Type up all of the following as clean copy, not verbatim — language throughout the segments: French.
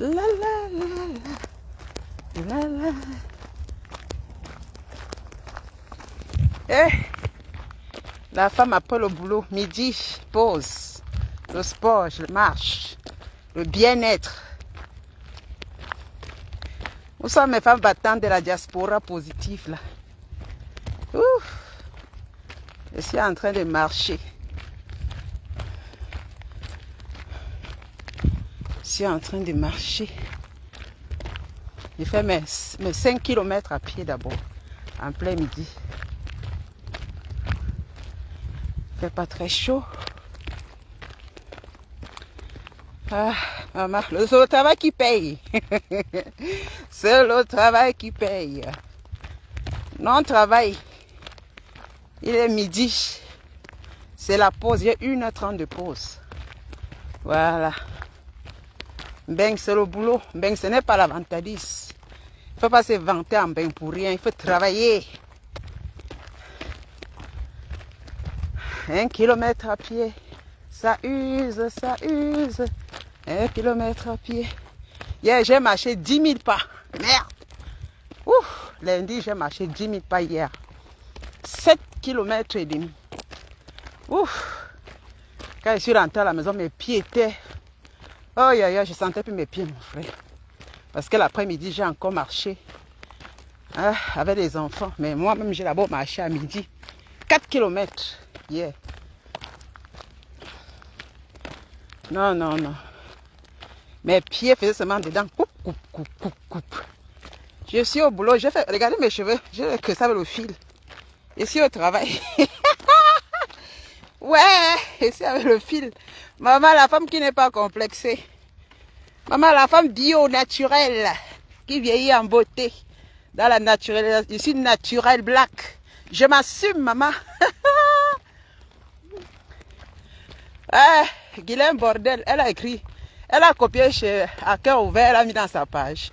La la la la la. Eh, la femme après le boulot, midi, pause. Le sport, je marche. Le bien-être. Où sont mes femmes battantes de la diaspora positive là? Ouf. Je suis en train de marcher. Je suis en train de marcher. J'ai fait mes 5 km à pied d'abord, en plein midi. Il fait pas très chaud. Ah, maman, c'est le travail qui paye. C'est le travail qui paye. Non, travail. Il est midi. C'est la pause. Il y a 1h30 de pause. Voilà. Ben, c'est le boulot. Ben, ce n'est pas la vantardise. Il ne faut pas se vanter en ben pour rien. Il faut travailler. 1 kilomètre à pied. Ça use, ça use. 1 kilomètre à pied. Hier, j'ai marché 10 000 pas. Merde. Ouf. Lundi, j'ai marché 10 000 pas hier. 7 km et demi. Ouf. Quand je suis rentré à la maison, mes pieds étaient... Oh, je sentais plus mes pieds, mon frère. Parce que l'après-midi, j'ai encore marché avec les enfants. Mais moi-même, j'ai d'abord marché à midi. 4 km hier. Non, non, non. Mes pieds faisaient seulement dedans. Coupe, coupe, coupe, coupe, coupe. Je suis au boulot. J'ai fait... Regardez mes cheveux. J'ai que ça avec le fil. Je suis au travail. Ouais, je suis avec le fil. Maman, la femme qui n'est pas complexée. Maman, la femme bio, naturelle, qui vieillit en beauté. Dans la naturelle, je suis naturelle black. Je m'assume, maman. Guylaine Bordel, elle a écrit. Elle a copié à cœur ouvert, elle a mis dans sa page.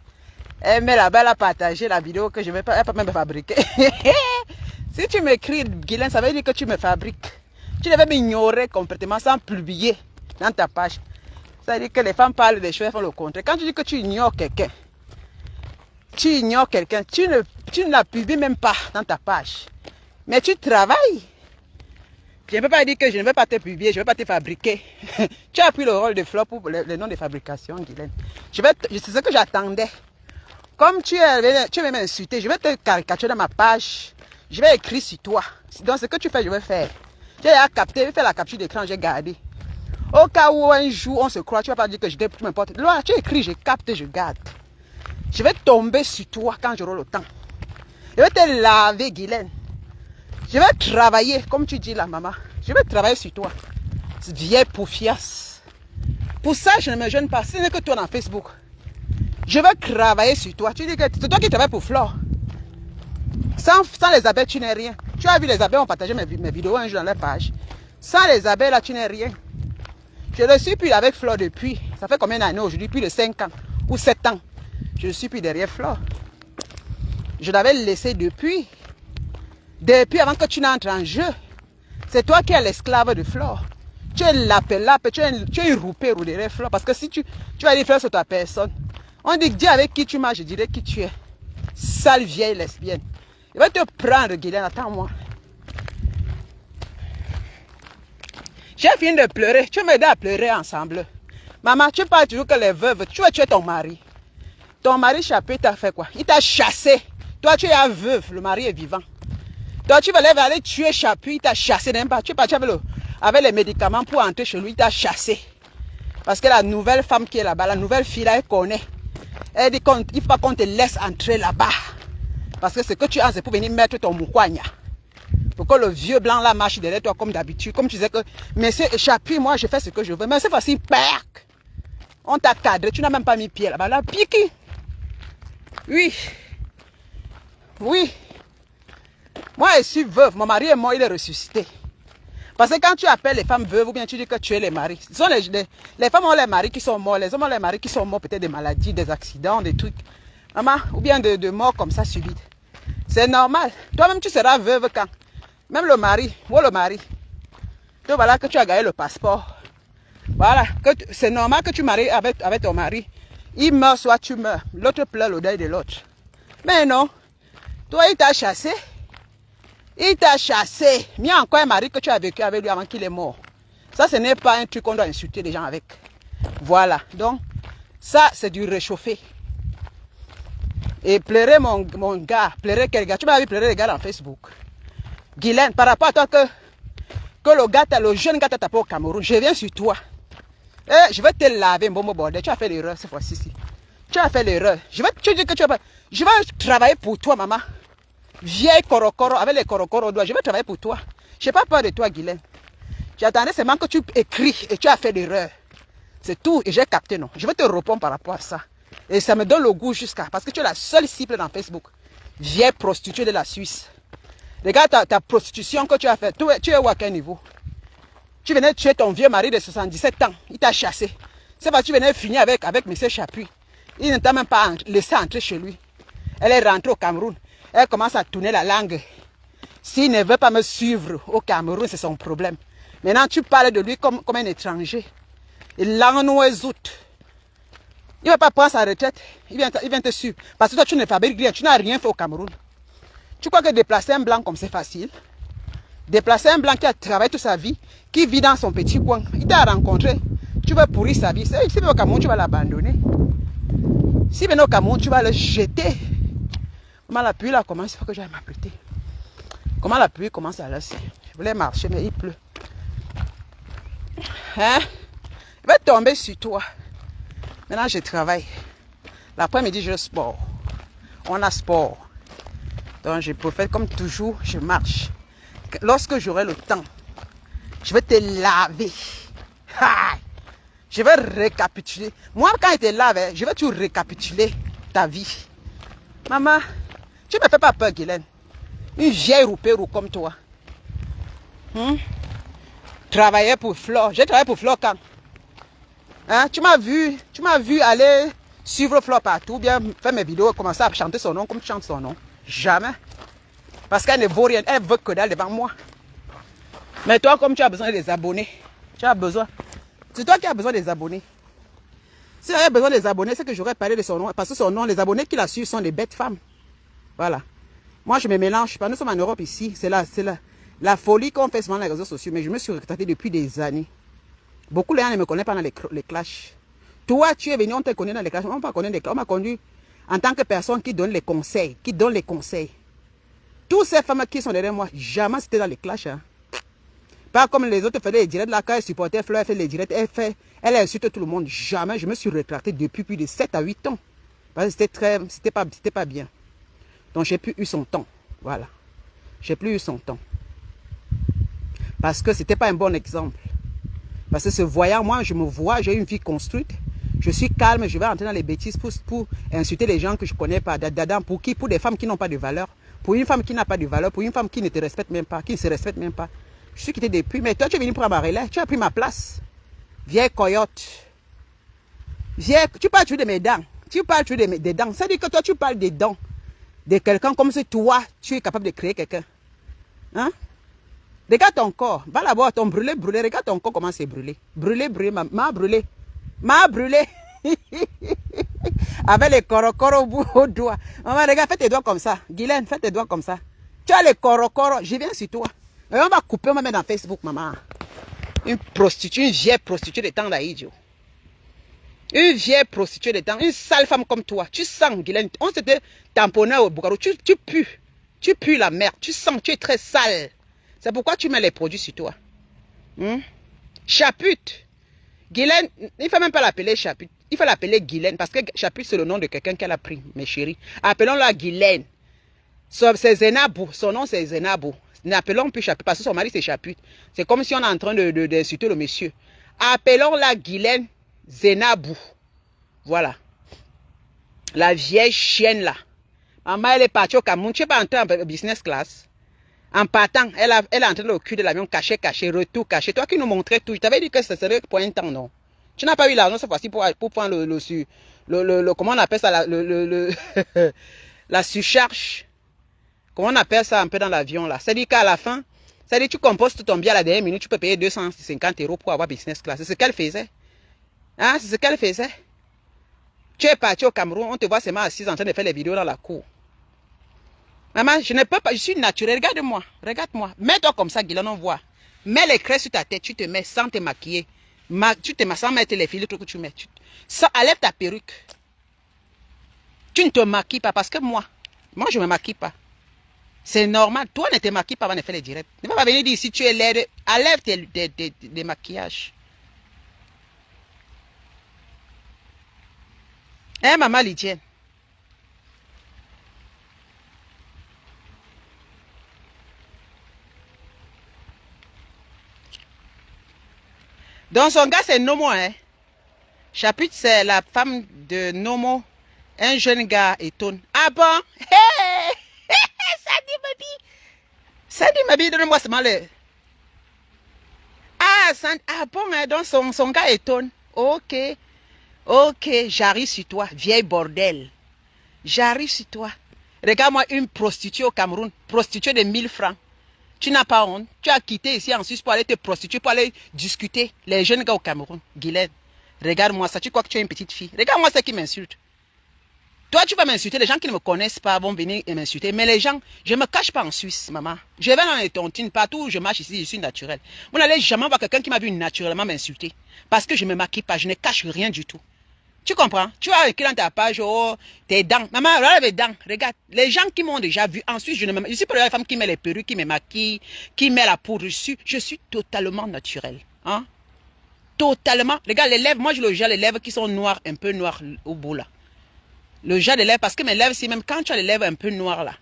Elle met là-bas, elle a partagé la vidéo que je ne vais pas, même fabriquer. Si tu m'écris, Guylaine, ça veut dire que tu me fabriques. Tu devais m'ignorer complètement sans publier dans ta page. Ça veut dire que les femmes parlent des choses, elles font le contraire. Quand tu dis que tu ignores quelqu'un, tu ne la publies même pas dans ta page. Mais tu travailles. Je ne peux pas dire que je ne vais pas te publier, je ne vais pas te fabriquer. Tu as pris le rôle de flop pour le nom de fabrication, Guylaine. C'est ce que j'attendais. Comme tu veux m'insulter, je vais te caricaturer dans ma page. Je vais écrire sur toi. Donc ce que tu fais, je vais faire. J'ai capté, j'ai fait la capture d'écran, j'ai gardé. Au cas où un jour on se croit, tu ne vas pas dire que je peu importe. Là, tu écris, je capte, je garde. Je vais tomber sur toi quand j'aurai le temps. Je vais te laver, Guylaine. Je vais travailler, comme tu dis là, maman. Je vais travailler sur toi. C'est vieille poufiasse. Pour ça, je ne me gêne pas. Ce n'est que toi dans Facebook. Je vais travailler sur toi. Tu dis que c'est toi qui travailles pour Flore. Sans les abeilles, tu n'es rien. Tu as vu les abeilles ont partagé mes vidéos un jour dans leur page. Sans les abeilles, là, tu n'es rien. Je ne suis plus avec Flore depuis. Ça fait combien d'années aujourd'hui? Plus de 5 ans ou 7 ans. Je ne suis plus derrière Flore. Je l'avais laissé depuis. Depuis avant que tu n'entres en jeu. C'est toi qui es l'esclave de Flore. Tu es l'appelable, tu es une roupée derrière Flore. Parce que si tu vas dire Flore sur ta personne, on dit dis avec qui tu marches, je dirais qui tu es. Sale vieille lesbienne. Je vais te prendre, Guylaine, attends-moi. J'ai fini de pleurer. Tu m'aides à pleurer ensemble. Maman, tu parles toujours que les veuves, tu es ton mari. Ton mari Chapeau t'a fait quoi? Il t'a chassé. Toi, tu es un veuve, le mari est vivant. Toi, tu vas aller tuer Chapeau, il t'a chassé. Même pas. Tu es parti avec les médicaments pour entrer chez lui, il t'a chassé. Parce que la nouvelle femme qui est là-bas, la nouvelle fille là, elle connaît. Elle dit qu'il ne faut pas qu'on te laisse entrer là-bas. Parce que ce que tu as, c'est pour venir mettre ton moukwanya. Pour que le vieux blanc là marche derrière toi comme d'habitude. Comme tu disais que, monsieur Chapuis, moi je fais ce que je veux. Mais cette fois-ci, perc. On t'a cadré, tu n'as même pas mis pied là-bas. Là, piqué. Oui. Oui. Moi je suis veuve. Mon mari est mort, il est ressuscité. Parce que quand tu appelles les femmes veuves ou bien tu dis que tu es les maris. Ce sont les femmes ont les maris qui sont morts. Les hommes ont les maris qui sont morts peut-être des maladies, des accidents, des trucs. Maman, ou bien de morts comme ça subites. C'est normal. Toi-même, tu seras veuve quand? Même le mari. Moi, le mari. Donc voilà que tu as gagné le passeport. Voilà. C'est normal que tu maries avec ton mari. Il meurt, soit tu meurs. L'autre pleure le deuil de l'autre. Mais non. Toi, il t'a chassé. Il t'a chassé. Il y a encore un mari que tu as vécu avec lui avant qu'il est mort. Ça, ce n'est pas un truc qu'on doit insulter les gens avec. Voilà. Donc, ça, c'est du réchauffé. Et pleurer mon gars. Pleurer quel gars? Tu m'as vu pleurer les gars dans Facebook. Guylaine, par rapport à toi que le gars, le jeune gars t'a tapé au Cameroun. Je viens sur toi. Je vais te laver, bon bordel. Tu as fait l'erreur cette fois-ci. Tu as fait l'erreur. Je vais travailler pour toi, maman. Vieille corocoro, avec les corocoro au doigt. Je vais travailler pour toi. Je n'ai pas peur de toi, Guylaine. J'attendais seulement que tu écris et tu as fait l'erreur. C'est tout. Et j'ai capté, non. Je vais te répondre par rapport à ça. Et ça me donne le goût jusqu'à... Parce que tu es la seule cible dans Facebook. Vieille prostituée de la Suisse. Regarde ta prostitution que tu as fait. Tu es où à quel niveau? Tu venais tuer ton vieux mari de 77 ans. Il t'a chassé. C'est parce que tu venais finir avec M. Chapuis. Il ne t'a même pas laissé entrer chez lui. Elle est rentrée au Cameroun. Elle commence à tourner la langue. S'il ne veut pas me suivre au Cameroun, c'est son problème. Maintenant, tu parles de lui comme un étranger. Il l'ennoisoute. Il ne va pas prendre sa retraite. Il vient te suivre. Parce que toi, tu ne fabriques rien. Tu n'as rien fait au Cameroun. Tu crois que déplacer un blanc comme c'est facile? Déplacer un blanc qui a travaillé toute sa vie, qui vit dans son petit coin. Il t'a rencontré. Tu vas pourrir sa vie. Si tu viens au Cameroun, tu vas l'abandonner. Si tu viens au Cameroun, tu vas le jeter. Comment la pluie là commence? Il faut que j'aille m'apprêter. Comment la pluie commence à laisser? Je voulais marcher, mais il pleut. Hein? Il va tomber sur toi. Maintenant, je travaille. L'après-midi, je sport. On a sport. Donc, je préfère, comme toujours, je marche. Lorsque j'aurai le temps, je vais te laver. Ha! Je vais récapituler. Moi, quand je te lave, je vais tout récapituler ta vie. Maman, tu ne me fais pas peur, Guylaine. Une vieille roupérou comme toi. Travailler pour Flore. J'ai travaillé pour Flore quand? Hein? Tu m'as vu aller suivre Flore partout, bien faire mes vidéos, commencer à chanter son nom comme tu chantes son nom. Jamais. Parce qu'elle ne vaut rien. Elle veut que dalle devant moi. Mais toi, comme tu as besoin des abonnés, tu as besoin. C'est toi qui as besoin des abonnés. Si j'avais besoin des abonnés, c'est que j'aurais parlé de son nom. Parce que son nom, les abonnés qui la suivent sont des bêtes femmes. Voilà. Moi, je me mélange. Nous sommes en Europe ici. C'est la folie qu'on fait souvent dans les réseaux sociaux. Mais je me suis retraité depuis des années. Beaucoup de gens ne me connaissent pas dans les clashs. Toi, tu es venu, on te connaît dans les clashs. On m'a connu, on m'a connu en tant que personne qui donne les conseils. Toutes ces femmes qui sont derrière moi, jamais c'était dans les clashs. Hein. Pas comme les autres faisaient les directs. Là, quand elle supportait Fleur, elle fait les directs. Elle insulte tout le monde. Jamais. Je me suis retraité depuis plus de 7 à 8 ans. Parce que c'était pas bien. Donc, j'ai plus eu son temps. Voilà. J'ai plus eu son temps. Parce que c'était pas un bon exemple. Parce que ce voyant, moi, je me vois, j'ai une vie construite. Je suis calme, je vais entrer dans les bêtises pour insulter les gens que je ne connais pas. Pour qui? Pour des femmes qui n'ont pas de valeur. Pour une femme qui n'a pas de valeur. Pour une femme qui ne te respecte même pas, qui ne se respecte même pas. Je suis quitté depuis. Mais toi, tu es venu prendre ma relais. Tu as pris ma place. Vieille coyote. Tu parles toujours de mes dents. Tu parles toujours des dents. Ça veut dire que toi, tu parles des dents de quelqu'un comme si toi, tu es capable de créer quelqu'un. Hein? Regarde ton corps. Va là-bas, ton brûlé. Regarde ton corps, comment c'est brûlé. Brûlé, m'a brûlé. M'a brûlé. Avec les corocoro au doigt. Maman, regarde, fais tes doigts comme ça. Guylaine, fais tes doigts comme ça. Tu as les corocoro. Je viens sur toi. Et on va couper, on va mettre dans Facebook, maman. Une prostituée, une vieille prostituée de temps d'Aïdio. Une vieille prostituée de temps, une sale femme comme toi. Tu sens, Guylaine, on s'était tamponné au Bougarou. Tu pues. Tu pues la merde. Tu sens, tu es très sale. C'est pourquoi tu mets les produits sur toi. Chaput. Guylaine, il ne faut même pas l'appeler Chaput. Il faut l'appeler Guylaine parce que Chaput, c'est le nom de quelqu'un qu'elle a pris, mes chéris. Appelons-la Guylaine. C'est Zenabou. Son nom, c'est Zenabou. N'appelons plus Chaput parce que son mari, c'est Chaput. C'est comme si on est en train d'insulter le monsieur. Appelons-la Guylaine Zenabou. Voilà. La vieille chienne là. Maman, elle est partie au Cameroun. Tu n'es pas entrée en business class. En partant, elle est entrée dans le cul de l'avion, caché, retour, caché. Toi qui nous montrais tout, je t'avais dit que ce serait pour un temps, non? Tu n'as pas eu l'argent cette fois-ci pour prendre comment on appelle ça, la surcharge. Comment on appelle ça un peu dans l'avion là? C'est-à-dire qu'à la fin, c'est-à-dire que tu composes tout ton bien à la dernière minute, tu peux payer 250 € pour avoir business class. C'est ce qu'elle faisait. Hein? C'est ce qu'elle faisait. Tu es parti au Cameroun, on te voit seulement assise en train de faire les vidéos dans la cour. Maman, je ne peux pas, je suis naturelle. Regarde-moi, regarde-moi. Mets-toi comme ça, Guylaine, on voit. Mets les crêpes sur ta tête, tu te mets sans te maquiller. Tu te mets sans mettre les filtres que tu mets. Enlève ta perruque. Tu ne te maquilles pas parce que moi je ne me maquille pas. C'est normal. Toi, ne te maquille pas avant de faire les directs. Ne va pas venir dire si tu es laide. Enlève tes maquillages. Hein, maman Lydienne? Donc, son gars, c'est Nomo, hein. Chapitre, c'est la femme de Nomo. Un jeune gars étonne. Ah bon? Hey! Sandy Mabi, donne-moi seulement le... Ah, bon, hein, donc son gars étonne. Ok. Ok, j'arrive sur toi, vieille bordel. J'arrive sur toi. Regarde-moi une prostituée au Cameroun, prostituée de 1000 francs. Tu n'as pas honte. Tu as quitté ici en Suisse pour aller te prostituer, pour aller discuter. Les jeunes gars au Cameroun. Guylaine, regarde-moi ça. Tu crois que tu es une petite fille. Regarde-moi ça qui m'insulte. Toi, tu vas m'insulter. Les gens qui ne me connaissent pas vont venir m'insulter. Mais les gens, je ne me cache pas en Suisse, maman. Je vais dans les tontines, partout où je marche ici, je suis naturelle. Vous n'allez jamais voir quelqu'un qui m'a vu naturellement m'insulter. Parce que je ne me maquille pas, je ne cache rien du tout. Tu comprends? Tu as écrit dans ta page, oh, tes dents. Maman, regarde les dents. Regarde, les gens qui m'ont déjà vu. Ensuite, je suis pas la femme qui met les perruques, qui me maquille, qui met la poudre dessus. Je suis totalement naturelle. Hein? Totalement. Regarde les lèvres. Moi, je le gère les lèvres qui sont noires, un peu noires au bout là. Le gel de lèvres, parce que mes lèvres, c'est même quand tu as les lèvres un peu noires là,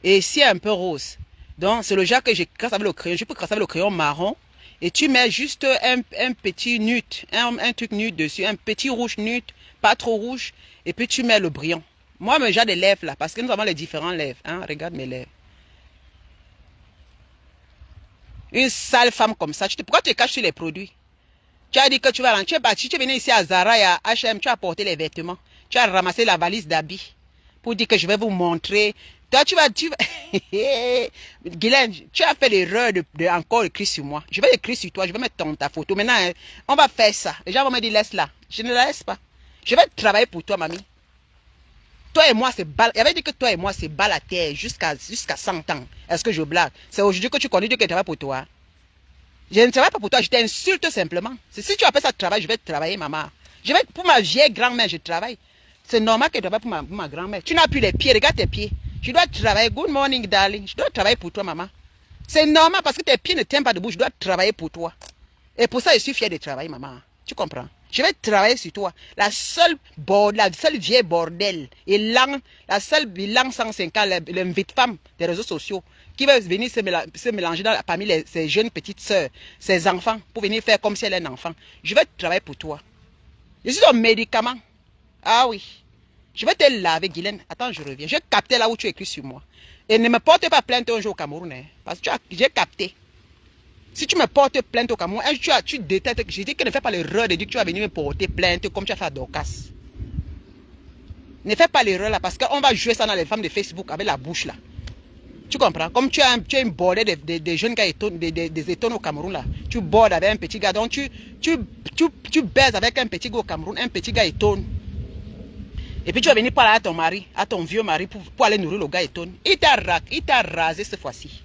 et ici un peu rose. Donc, c'est le gel que je crasse avec le crayon. Je peux crasser avec le crayon marron, et tu mets juste un petit nude, un truc nude dessus, un petit rouge nude, pas trop rouge, et puis tu mets le brillant. Moi, me gel des lèvres là, parce que nous avons les différents lèvres. Hein? Regarde mes lèvres. Une sale femme comme ça, pourquoi tu te caches sur les produits? Tu as dit que tu vas rentrer, tu es venu ici à Zara et à H&M, tu as porté les vêtements. Tu as ramassé la valise d'habits pour dire que je vais vous montrer. Toi, tu vas... Guylaine, tu as fait l'erreur de encore écrire sur moi. Je vais écrire sur toi, je vais mettre ta photo. Maintenant, hein, on va faire ça. Les gens vont me dire, laisse-la. Je ne la laisse pas. Je vais travailler pour toi, mamie. Toi et moi, c'est balle. Il avait dit que toi et moi, c'est balle à terre jusqu'à 100 ans. Est-ce que je blague? C'est aujourd'hui que tu connais Dieu qui travaille pour toi. Je ne travaille pas pour toi, je t'insulte simplement. Si tu appelles ça travail, je vais travailler, maman. Pour ma vieille grand-mère, je travaille. C'est normal que je travaille pour ma grand-mère. Tu n'as plus les pieds, regarde tes pieds. Je dois travailler. Good morning, darling. Je dois travailler pour toi, maman. C'est normal parce que tes pieds ne tiennent pas debout. Je dois travailler pour toi. Et pour ça, je suis fière de travailler, maman. Tu comprends? Je vais travailler sur toi. La seule vieille bordel, et la seule bilan 105 ans, l'invite femme des réseaux sociaux, qui va venir se mélanger parmi ces jeunes petites sœurs, ces enfants, pour venir faire comme si elle est un enfant. Je vais travailler pour toi. Je suis un médicament. Ah oui. Je vais te laver, Guylaine. Attends, je reviens. Je vais capter là où tu écris sur moi. Et ne me porte pas plainte un jour au Cameroun. Hein, parce que j'ai capté. Si tu me portes plainte au Cameroun, tu détectes. Je dis que ne fais pas l'erreur de dire que tu vas venir me porter plainte comme tu as fait à Dorcas. Ne fais pas l'erreur là parce qu'on va jouer ça dans les femmes de Facebook avec la bouche là. Tu comprends? Comme tu as une bordée des jeunes gars des étonnes au Cameroun là. Tu bordes avec un petit gars. Donc tu baises avec un petit gars au Cameroun, un petit gars étonne. Et puis tu vas venir parler à ton mari, à ton vieux mari pour aller nourrir le gars étonne. Il t'a rasé cette fois-ci.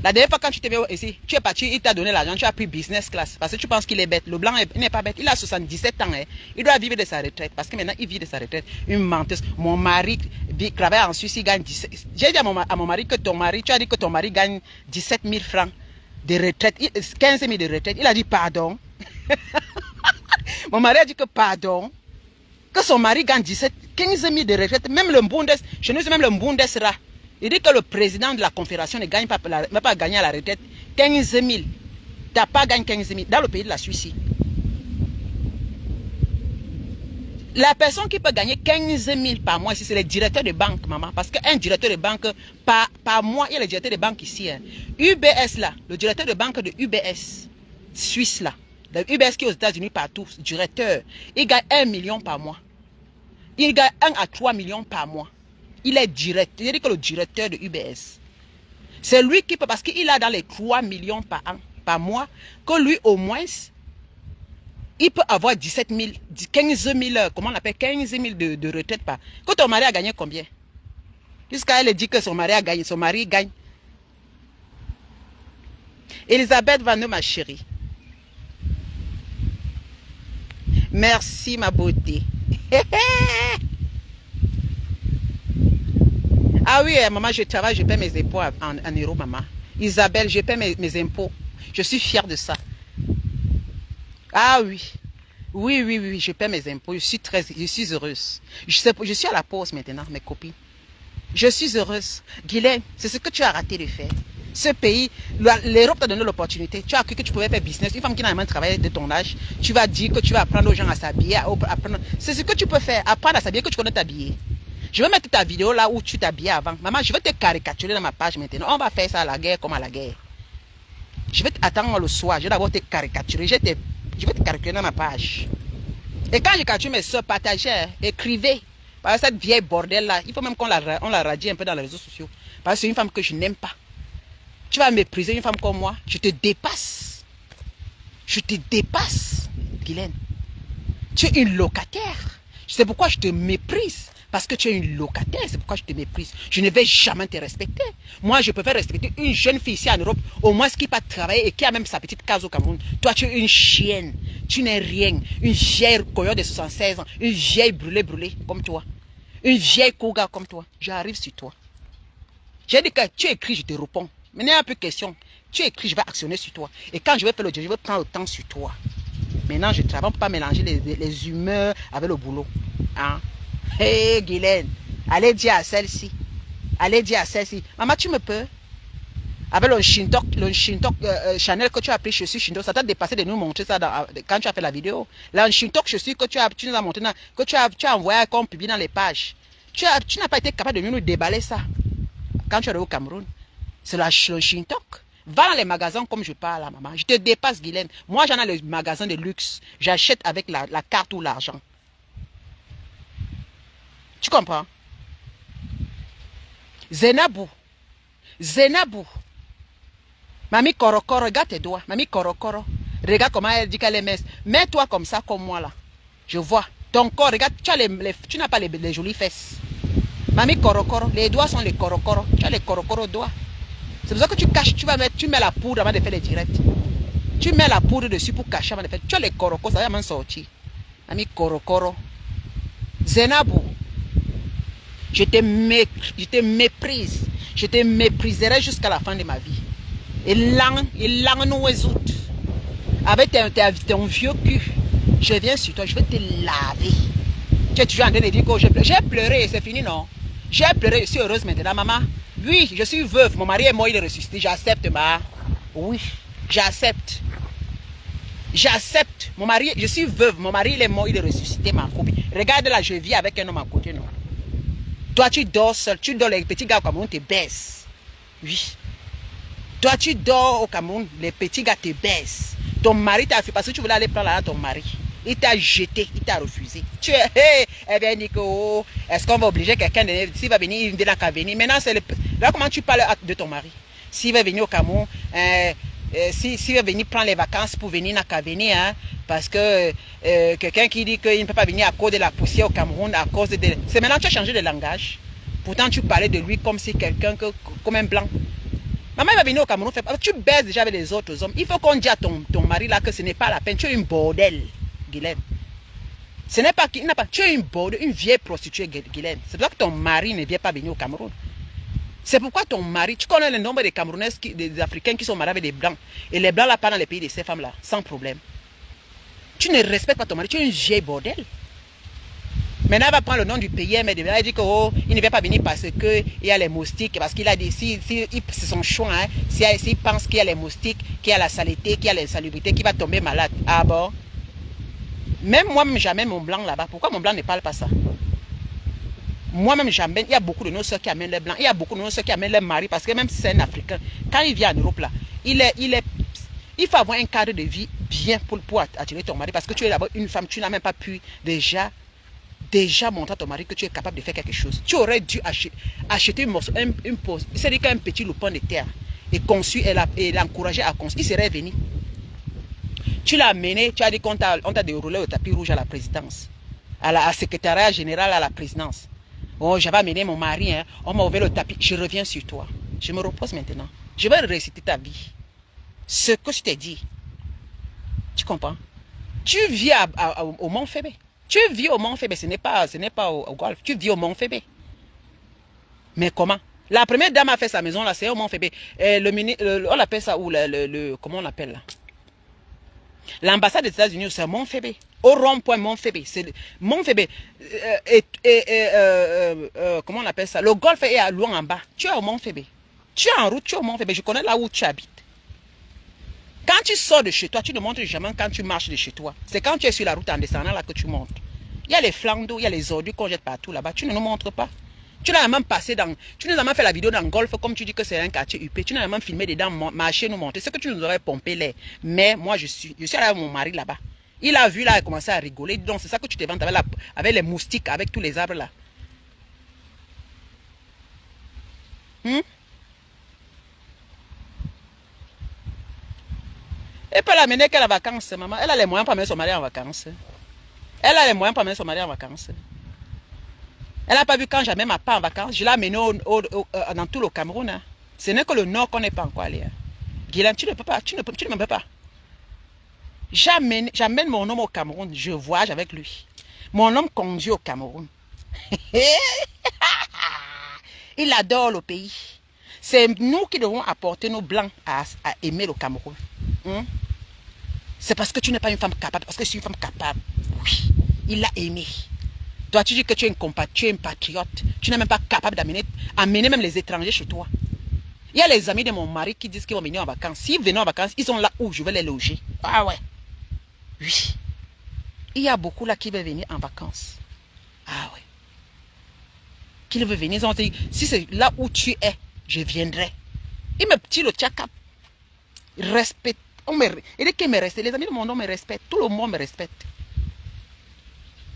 La dernière fois quand tu t'es venu ici, tu es parti, il t'a donné l'argent, tu as pris business class. Parce que tu penses qu'il est bête. Le blanc n'est pas bête. Il a 77 ans. Hein. Il doit vivre de sa retraite. Parce que maintenant, il vit de sa retraite. Une menteuse. Mon mari travaille en Suisse, il gagne 17. J'ai dit à mon mari que ton mari, tu as dit que ton mari gagne 17 000 francs de retraite. 15 000 de retraite. Il a dit pardon. Mon mari a dit que pardon. Que son mari gagne 15 000 de retraite. Même le Bundes, chez nous, même le Bundesrat. Il dit que le président de la Confédération ne gagne pas, pas gagné à la retraite 15 000. Tu n'as pas gagné 15 000 dans le pays de la Suisse. La personne qui peut gagner 15 000 par mois ici, c'est le directeur de banque, maman. Parce qu'un directeur de banque, par mois, il y a le directeur de banque ici. Hein. UBS là, le directeur de banque de UBS, Suisse là. Le UBS qui est aux États-Unis partout, directeur, il gagne 1 million par mois. Il gagne 1 à 3 millions par mois. Il est directeur, il dit que le directeur de UBS. C'est lui qui peut, parce qu'il a dans les 3 millions par an, par mois, que lui au moins, il peut avoir 17 000, 15 000, comment on appelle, 15 000 de retraite par. Quand ton mari a gagné combien? Jusqu'à elle dit que son mari a gagné, son mari gagne. Elisabeth Vano, ma chérie. Merci, ma beauté. Ah oui, maman, je travaille, je paie mes impôts en euros, maman. Isabelle, je paie mes impôts. Je suis fière de ça. Ah oui. Oui, oui, oui, je paie mes impôts. Je suis heureuse. Je suis à la pause maintenant, mes copines. Je suis heureuse. Guylaine, c'est ce que tu as raté de faire. Ce pays, l'Europe t'a donné l'opportunité. Tu as cru que tu pouvais faire business. Une femme qui n'a même travaillé de ton âge, tu vas dire que tu vas apprendre aux gens à s'habiller. C'est ce que tu peux faire. Apprendre à s'habiller, que tu connais t'habiller. Je vais mettre ta vidéo là où tu t'habillais avant. Maman, je vais te caricaturer dans ma page maintenant. On va faire ça à la guerre comme à la guerre. Je vais attendre le soir. Je vais d'abord te caricaturer. Je vais te caricaturer dans ma page. Et quand je caricature mes soeurs, partagez, écrivez. Parce que cette vieille bordel là, il faut même qu'on la radie un peu dans les réseaux sociaux. Parce que c'est une femme que je n'aime pas. Tu vas mépriser une femme comme moi. Je te dépasse. Je te dépasse, Guylaine. Tu es une locataire. C'est pourquoi je te méprise. Parce que tu es une locataire, c'est pourquoi je te méprise. Je ne vais jamais te respecter. Moi, je préfère respecter une jeune fille ici en Europe, au moins qui va travailler et qui a même sa petite case au Cameroun. Toi, tu es une chienne. Tu n'es rien. Une vieille coyote de 76 ans. Une vieille brûlée comme toi. Une vieille cougar comme toi. J'arrive sur toi. J'ai dit que tu écris, je te réponds. Mais il n'y a plus de question. Tu écris, je vais actionner sur toi. Et quand je vais faire le job, je vais prendre le temps sur toi. Maintenant, je travaille. On ne peut pas mélanger les humeurs avec le boulot. Hein? Hé, hey, Guylaine, allez dire à celle-ci. Allez dire à celle-ci. Maman, tu me peux? Avec le Shintok Chanel que tu as pris, je suis Shintok, ça t'a dépassé de nous montrer ça quand tu as fait la vidéo. Là, un Shintok, je suis que tu nous as montré, que tu as envoyé comme publié dans les pages. Tu n'as pas été capable de nous déballer ça quand tu es au Cameroun. C'est le Shintok. Va dans les magasins comme je parle, maman. Je te dépasse, Guylaine. Moi, j'en ai le magasin de luxe. J'achète avec la carte ou l'argent. Tu comprends? Zenabou. Mamie Korokoro, regarde tes doigts. Mamie Korokoro. Regarde comment elle dit qu'elle est mince. Mets-toi comme ça, comme moi là. Je vois. Ton corps, regarde, tu n'as pas les jolies fesses. Mamie Korokoro, les doigts sont les Korokoro. Tu as les Korokoro doigts. C'est pour ça que tu caches, tu mets la poudre avant de faire les directs. Tu mets la poudre dessus pour cacher avant de faire. Tu as les Korokoro, ça va m'en sortir. Mamie Korokoro. Zenabou. Je te méprise. Je te mépriserai jusqu'à la fin de ma vie. Et là, nous autres. Avec ton vieux cul, je viens sur toi, je vais te laver. Tu es toujours en train de dire que j'ai pleuré, c'est fini, non? J'ai pleuré, je suis heureuse maintenant, maman. Oui, je suis veuve, mon mari est mort, il est ressuscité, j'accepte, ma. Oui, j'accepte. J'accepte. Mon mari, je suis veuve, mon mari il est mort, il est ressuscité, ma copine. Regarde là, je vis avec un homme à côté, non? Toi, tu dors seul. Tu dors, les petits gars au Cameroun te baissent. Oui. Toi, tu dors au Cameroun, les petits gars te baissent. Ton mari t'a fait parce que tu voulais aller prendre là ton mari. Il t'a jeté, il t'a refusé. Tu es, hey, eh bien, Nico, est-ce qu'on va obliger quelqu'un de s'il va venir, il n'a qu'à venir. Maintenant, c'est là comment tu parles de ton mari. S'il va venir au Cameroun, s'il va venir prendre les vacances pour venir, il n'a qu'à venir. Hein, parce que quelqu'un qui dit qu'il ne peut pas venir à cause de la poussière au Cameroun, à cause de... C'est maintenant que tu as changé de langage. Pourtant, tu parlais de lui comme si quelqu'un, comme un blanc. Maman va venir au Cameroun, tu baises déjà avec les autres hommes. Il faut qu'on dise à ton mari là que ce n'est pas la peine. Tu es une bordel, Guylaine. Ce n'est pas qu'il n'a pas. Tu es une bordel, une vieille prostituée, Guylaine. C'est pour ça que ton mari ne vient pas venir au Cameroun. C'est pourquoi ton mari, tu connais le nombre de Camerounaises, des Africains qui sont mariés avec des Blancs. Et les Blancs là partent dans les pays de ces femmes là, sans problème. Tu ne respectes pas ton mari, tu es une vieille bordel. Maintenant, elle va prendre le nom du pays, mais elle dit qu'il ne vient pas venir parce qu'il y a les moustiques, parce qu'il a dit, c'est son choix, hein, s'il pense qu'il y a les moustiques, qu'il y a la saleté, qu'il y a l'insalubrité, qu'il va tomber malade. Ah bon? Même moi-même, j'amène mon blanc là-bas. Pourquoi mon blanc ne parle pas ça? Moi-même, j'amène, il y a beaucoup de nos soeurs qui amènent les blancs, il y a beaucoup de nos soeurs qui amènent les maris, parce que même si c'est un Africain, quand il vient en Europe là, il faut avoir un cadre de vie bien pour attirer ton mari, parce que tu es d'abord une femme, tu n'as même pas pu déjà montrer à ton mari que tu es capable de faire quelque chose. Tu aurais dû acheter une pause, c'est-à-dire qu'un petit loupin de terre, et conçu et l'encourager à construire. Il serait venu. Tu l'as amené, tu as dit qu'on t'a déroulé le tapis rouge à la présidence, à secrétariat général à la présidence. Oh, j'avais amené mon mari, hein, on m'a ouvert le tapis. Je reviens sur toi. Je me repose maintenant. Je vais réciter ta vie. Ce que je t'ai dit. Tu comprends? Tu vis au Mont Fébé. Tu vis au Mont Fébé. Ce n'est pas au golf. Tu vis au Mont Fébé. Mais comment? La première dame a fait sa maison là, c'est au Mont Fébé. On appelle ça où comment on appelle là? L'ambassade des États-Unis, c'est Mont Fébé. Au rond-point Mont Fébé. C'est Mont Fébé. Comment on appelle ça? Le golf est à loin en bas. Tu es au Mont Fébé. Tu es en route, tu es au Mont Fébé. Je connais là où tu habites. Quand tu sors de chez toi, tu ne montres jamais quand tu marches de chez toi. C'est quand tu es sur la route en descendant là que tu montes. Il y a les flancs d'eau, il y a les ordures qu'on jette partout là-bas. Tu ne nous montres pas. Tu n'as même passé dans... Tu nous as même fait la vidéo dans le golf comme tu dis que c'est un quartier UP. Tu n'as même filmé dedans, marcher, nous montrer. C'est que tu nous aurais pompé l'air. Mais moi, je suis allé avec mon mari là-bas. Il a vu là, il a commencé à rigoler. Donc c'est ça que tu te vantes avec les moustiques, avec tous les arbres là. Et puis elle a mené qu'elle a vacances, maman. Elle a les moyens pour amener son mari en vacances. Elle a les moyens pour amener son mari en vacances. Elle n'a pas vu quand j'amène ma part en vacances. Je l'ai amené dans tout le Cameroun. Hein. Ce n'est que le nord qu'on n'est pas encore allé. Hein. Guylaine, tu ne peux pas. Tu ne peux pas. J'amène mon homme au Cameroun. Je voyage avec lui. Mon homme conduit au Cameroun. Il adore le pays. C'est nous qui devons apporter nos blancs à aimer le Cameroun. C'est parce que tu n'es pas une femme capable. Parce que je suis une femme capable. Oui, il l'a aimé. Toi, tu dis que tu es un patriote. Tu n'es même pas capable d'amener même les étrangers chez toi. Il y a les amis de mon mari qui disent qu'ils vont venir en vacances. S'ils viennent en vacances, ils sont là où je vais les loger. Ah ouais. Oui. Il y a beaucoup là qui veulent venir en vacances. Ah ouais. Qui veulent venir. Ils ont dit, si c'est là où tu es, je viendrai. Il me dit le tchakap. Respect. Il dit qu'il me respecte. Les amis de mon nom me respectent. Tout le monde me respecte.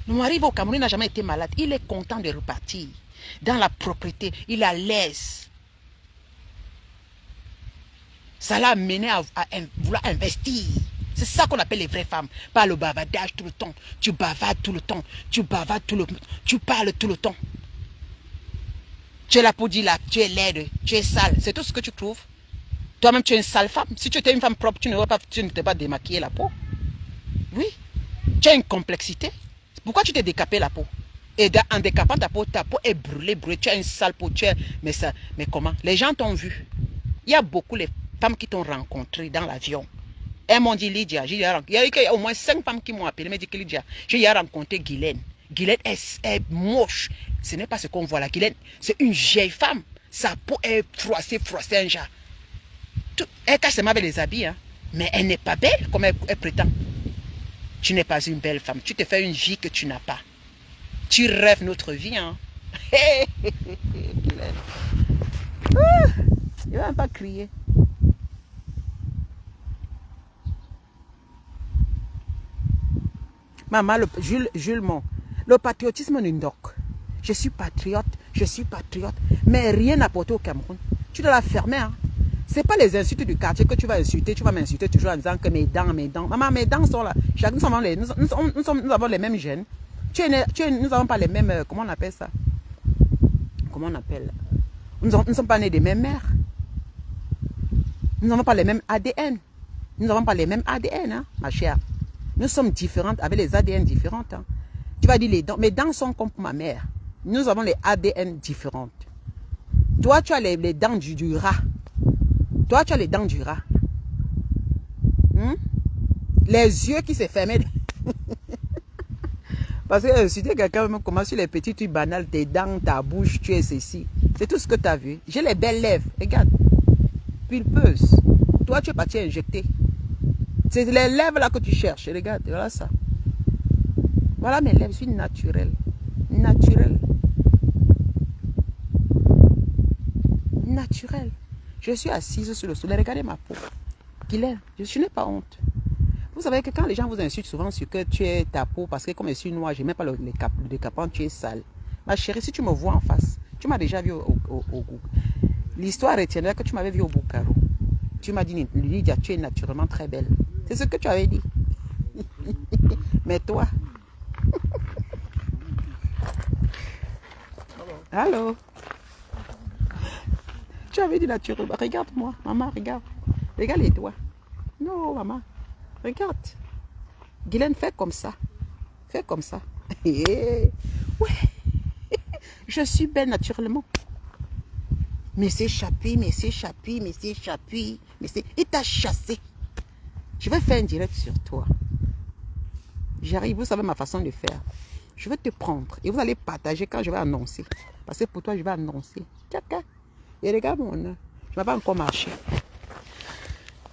Mon mari au Cameroun n'a jamais été malade. Il est content de repartir. Dans la propriété, il est à l'aise. Ça l'a amené à vouloir investir. C'est ça qu'on appelle les vraies femmes. Pas le bavardage tout le temps. Tu bavardes tout le temps. Tu bavardes tout le temps. Tu parles tout le temps. Tu es là pour dire là, tu es laide, tu es sale. C'est tout ce que tu trouves. Toi-même, tu es une sale femme. Si tu étais une femme propre, tu ne t'es pas démaquillé la peau. Oui. Tu as une complexité. Pourquoi tu t'es décapé la peau? Et en décapant ta peau est brûlée. Tu as une sale peau. Mais comment? Les gens t'ont vu. Il y a beaucoup de femmes qui t'ont rencontré dans l'avion. Elles m'ont dit Lydia. Il y a au moins 5 femmes qui m'ont appelé. Elles m'ont dit que Lydia, j'ai rencontré Guylaine. Guylaine est moche. Ce n'est pas ce qu'on voit là. Guylaine, c'est une vieille femme. Sa peau est froissée un genre. Elle cache seulement avec les habits. Hein. Mais elle n'est pas belle comme elle prétend. Tu n'es pas une belle femme. Tu te fais une vie que tu n'as pas. Tu rêves notre vie. Hein. Il ne va même pas crier. Maman, Jules, le patriotisme n'est donc. Je suis patriote. Mais rien n'a porté au Cameroun. Tu dois la fermer. Hein. Ce n'est pas les insultes du quartier que tu vas insulter. Tu vas m'insulter toujours en disant que mes dents. Maman, mes dents sont là. Nous avons les mêmes gènes. Nous n'avons pas les mêmes... comment on appelle ça? Comment on appelle? Nous ne sommes pas nés des mêmes mères. Nous n'avons pas les mêmes ADN. Nous n'avons pas les mêmes ADN, hein, ma chère. Nous sommes différentes avec les ADN différentes. Hein. Tu vas dire les dents. Mes dents sont comme pour ma mère. Nous avons les ADN différentes. Toi, tu as les dents du rat. Toi, tu as les dents du rat. Les yeux qui se fermaient. Parce que si tu es quelqu'un qui commence sur les petits trucs banals, tes dents, ta bouche, tu es ceci. C'est tout ce que tu as vu. J'ai les belles lèvres. Regarde. Pulpeuse. Toi, tu es parti injecter. C'est les lèvres là que tu cherches. Regarde, voilà ça. Voilà mes lèvres. Je suis naturelle. Naturelle. Naturelle. Je suis assise sur le soleil. Regardez ma peau. Guylaine, je n'ai pas honte. Vous savez que quand les gens vous insultent souvent sur que tu es ta peau, parce que comme je suis noire, je n'ai même pas le décapant, tu es sale. Ma chérie, si tu me vois en face, tu m'as déjà vu au Google. L'histoire retiendra que tu m'avais vu au Bukaro. Tu m'as dit, Lydia, tu es naturellement très belle. C'est ce que tu avais dit. Mais toi? Allô? Tu avais dit naturellement. Regarde-moi, maman, regarde. Regarde les doigts. Non, maman. Regarde. Guylaine, fais comme ça. Fais comme ça. Ouais. Je suis belle naturellement. Mais c'est Chapuis, mais c'est Chapuis, mais c'est Chapuis. Mais c'est... Il t'a chassé. Je vais faire un direct sur toi. J'arrive, vous savez ma façon de faire. Je vais te prendre et vous allez partager quand je vais annoncer. Parce que pour toi, je vais annoncer. Tchaka. Et regarde mon œil. Je ne vais pas encore marcher.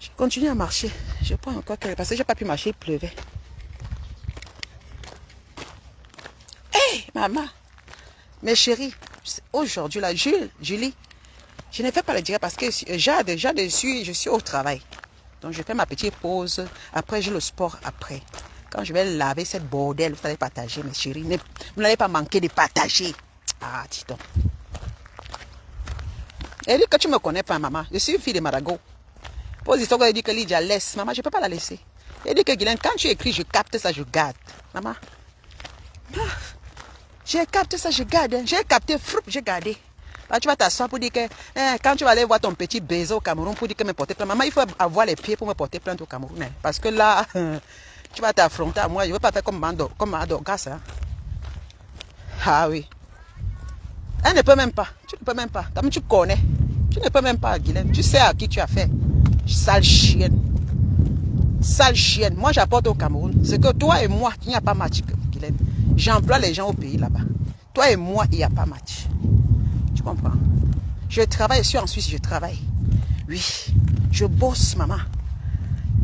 Je continue à marcher. Je prends encore quelques... Parce que je n'ai pas pu marcher, il pleuvait. Hé, maman. Mes chéris, aujourd'hui, là, Julie, je ne fais pas le direct parce que déjà dessus, je suis au travail. Donc, je fais ma petite pause. Après, j'ai le sport après. Quand je vais laver cette bordel, vous allez partager, mes chéris. Vous n'allez pas manquer de partager. Ah, dis donc. Elle dit que tu ne me connais pas, maman. Je suis une fille de Marago. Pose l'histoire qu'elle dit que Lydia laisse. Maman, je ne peux pas la laisser. Elle dit que Guylaine, quand tu écris, je capte ça, je garde. Maman. J'ai capté ça, je garde. J'ai capté, j'ai gardé. Là, tu vas t'asseoir pour dire que quand tu vas aller voir ton petit baiser au Cameroun pour dire que me porter plainte. Maman, il faut avoir les pieds pour me porter plainte au Cameroun. Hein, parce que là, tu vas t'affronter à moi. Je ne veux pas faire comme Adorgas. Hein. Ah oui. Elle ne peut même pas. Tu ne peux même pas. Tu connais. Tu ne peux même pas, Guylaine. Tu sais à qui tu as fait. Sale chienne. Sale chienne. Moi, j'apporte au Cameroun. C'est que toi et moi, il n'y a pas match, Guylaine. J'emploie les gens au pays là-bas. Toi et moi, il n'y a pas match. Tu comprends? Je travaille, je suis en Suisse, je travaille. Oui. Je bosse, maman.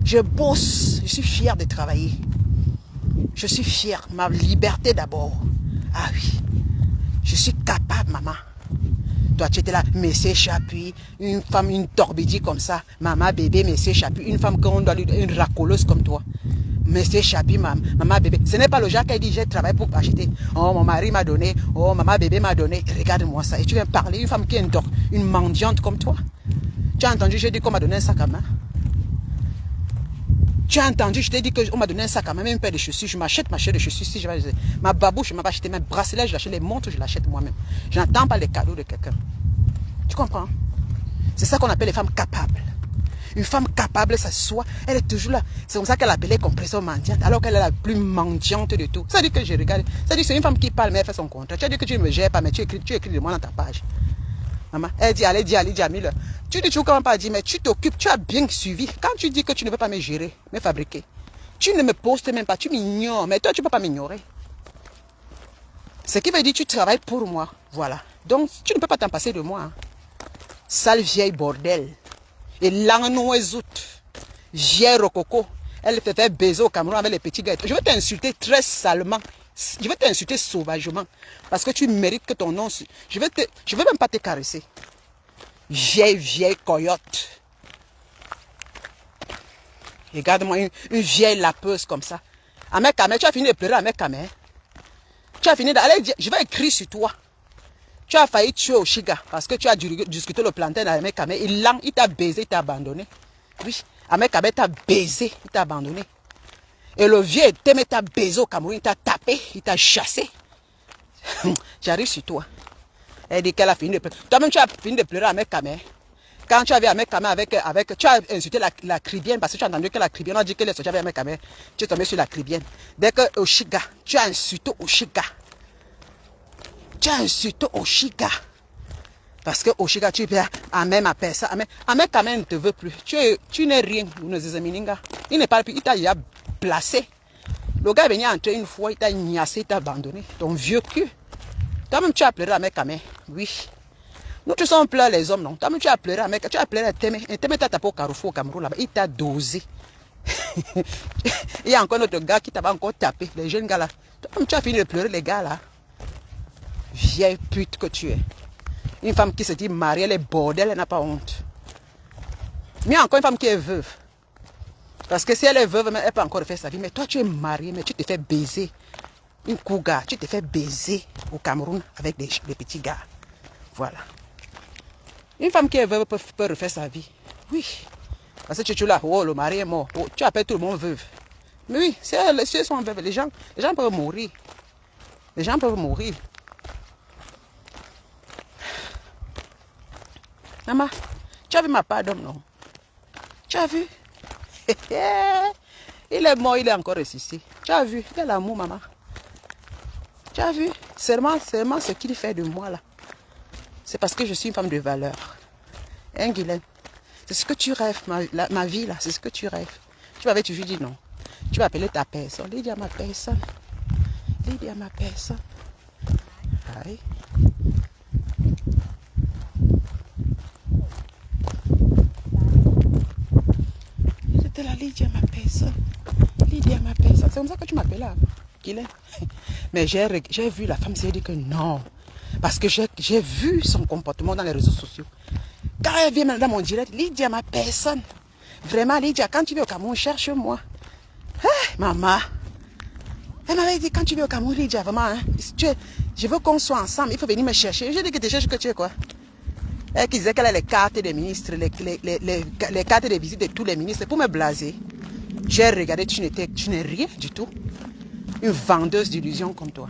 Je bosse. Je suis fière de travailler. Je suis fière. Ma liberté d'abord. Ah oui. Je suis capable, maman. Toi, tu étais là, mais c'est Chapuis, une femme, une torbidie comme ça. Maman, bébé, mais c'est Chapuis. Une femme qu'on doit lui donner, une racoleuse comme toi. Mais c'est Chapuis, maman, bébé. Ce n'est pas le genre qui dit, j'ai travaillé pour acheter. Oh, mon mari m'a donné. Oh, maman, bébé m'a donné. Regarde-moi ça. Et tu viens parler, une femme qui est une mendiante comme toi. Tu as entendu, j'ai dit qu'on m'a donné un sac à main. Tu as entendu, je t'ai dit qu'on m'a donné un sac à main, même une paire de chaussures. Je m'achète ma chaîne de chaussures. Si je vais, ma babouche, je m'en vais acheter mes bracelets, je l'achète, les montres, je l'achète moi-même. Je n'attends pas les cadeaux de quelqu'un. Tu comprends? C'est ça qu'on appelle les femmes capables. Une femme capable, ça soit, elle est toujours là. C'est comme ça qu'elle appelait compression mendiante, alors qu'elle est la plus mendiante de tout. Ça dit que je regarde. Ça dit que c'est une femme qui parle, mais elle fait son contrat. Tu as dit que tu ne me gères pas, mais tu écris de moi dans ta page. Maman, elle dit, allez, Jamil. Tu dis toujours comment pas dire, mais tu t'occupes, tu as bien suivi. Quand tu dis que tu ne veux pas me gérer, me fabriquer, tu ne me postes même pas, tu m'ignores. Mais toi, tu ne peux pas m'ignorer. Ce qui veut dire que tu travailles pour moi. Voilà. Donc, tu ne peux pas t'en passer de moi. Hein. Sale vieille bordel. Et l'anoisoute. Vieille rococo. Elle te fait baiser au Cameroun avec les petits gars. Je vais t'insulter très salement. Je vais t'insulter sauvagement. Parce que tu mérites que ton nom... Je vais même pas te caresser. Vieille coyote. Regarde-moi, une vieille lapeuse comme ça. Ahmed Kamel, tu as fini de pleurer Ahmed Kamel. Tu as fini d'aller dire, je vais écrire sur toi. Tu as failli tuer Oshiga parce que tu as discuté le plantain d'Ahmed Kamel. Il t'a baisé, il t'a abandonné. Oui, Ahmed Kamel t'a baisé, il t'a abandonné. Et le vieux Témé t'a baisé au Cameroun, il t'a tapé, il t'a chassé. J'arrive sur toi. Elle dit qu'elle a fini de pleurer. Toi-même, tu as fini de pleurer Ahmed Kamel. Quand tu avais Ahmed Kamel avec... Tu as insulté la Cribienne parce que tu as entendu que la Cribienne, on a dit que les soldats avaient Ahmed Kamel. Tu es tombé sur la Cribienne. Dès que Oshiga, tu as insulté Oshiga. Tu as insulté Oshiga. Parce que Oshiga, tu peux Ahmed m'appelle ça. Ahmed Kamel ne te veut plus. Tu n'es rien. Il ne parle plus. Il t'a déjà placé. Le gars est venu entrer une fois, il t'a ignassé, il t'a abandonné. Ton vieux cul. Toi-même, tu as pleuré Ahmed Kamel. Oui. Nous, tu sommes pleurés les hommes, non. Toi-même, tu as pleuré Ahmed Kamel. Tu as pleuré Témé. Et Témé t'a tapé au Carrefour au Cameroun là-bas. Il t'a dosé. Il y a encore notre gars qui t'a encore tapé. Les jeunes gars là. Toi-même, tu as fini de pleurer les gars là. Vieille pute que tu es. Une femme qui se dit mariée, elle est bordel, elle n'a pas honte. Mais encore une femme qui est veuve. Parce que si elle est veuve, elle peut encore faire sa vie. Mais toi, tu es mariée, mais tu te fais baiser. Une cougar, tu te fais baiser au Cameroun avec des petits gars. Voilà. Une femme qui est veuve peut refaire sa vie. Oui. Parce que tu es là, oh, le mari est mort. Oh, tu appelles tout le monde veuve. Mais oui, si elles sont veuves, les gens peuvent mourir. Les gens peuvent mourir. Maman, tu as vu ma part d'homme, non? Tu as vu? Il est mort, il est encore ressuscité. Tu as vu? Quel amour, maman. Tu as vu? Seulement ce qu'il fait de moi, là. C'est parce que je suis une femme de valeur. Hein, Guylaine? C'est ce que tu rêves, ma vie, là. C'est ce que tu rêves. Tu m'avais toujours dit non. Tu vas appeler ta personne. Lydia, ma personne. Lydia, ma personne. Aïe. C'était la Lydia, ma personne. Lydia, ma personne. C'est comme ça que tu m'appelles là, Guylaine. Mais j'ai vu la femme s'est dit que non. Parce que j'ai vu son comportement dans les réseaux sociaux. Quand elle vient dans mon direct, Lydia, ma personne. Vraiment, Lydia, quand tu viens au Cameroun, cherche-moi. Hey, maman. Elle m'avait dit, quand tu viens au Cameroun, Lydia, vraiment, hein, je veux qu'on soit ensemble, il faut venir me chercher. J'ai dit que tu cherches que tu es quoi? Elle disait qu'elle a les cartes des ministres, les cartes de visite de tous les ministres pour me blaser. J'ai regardé, tu n'es rien du tout. Une vendeuse d'illusions comme toi.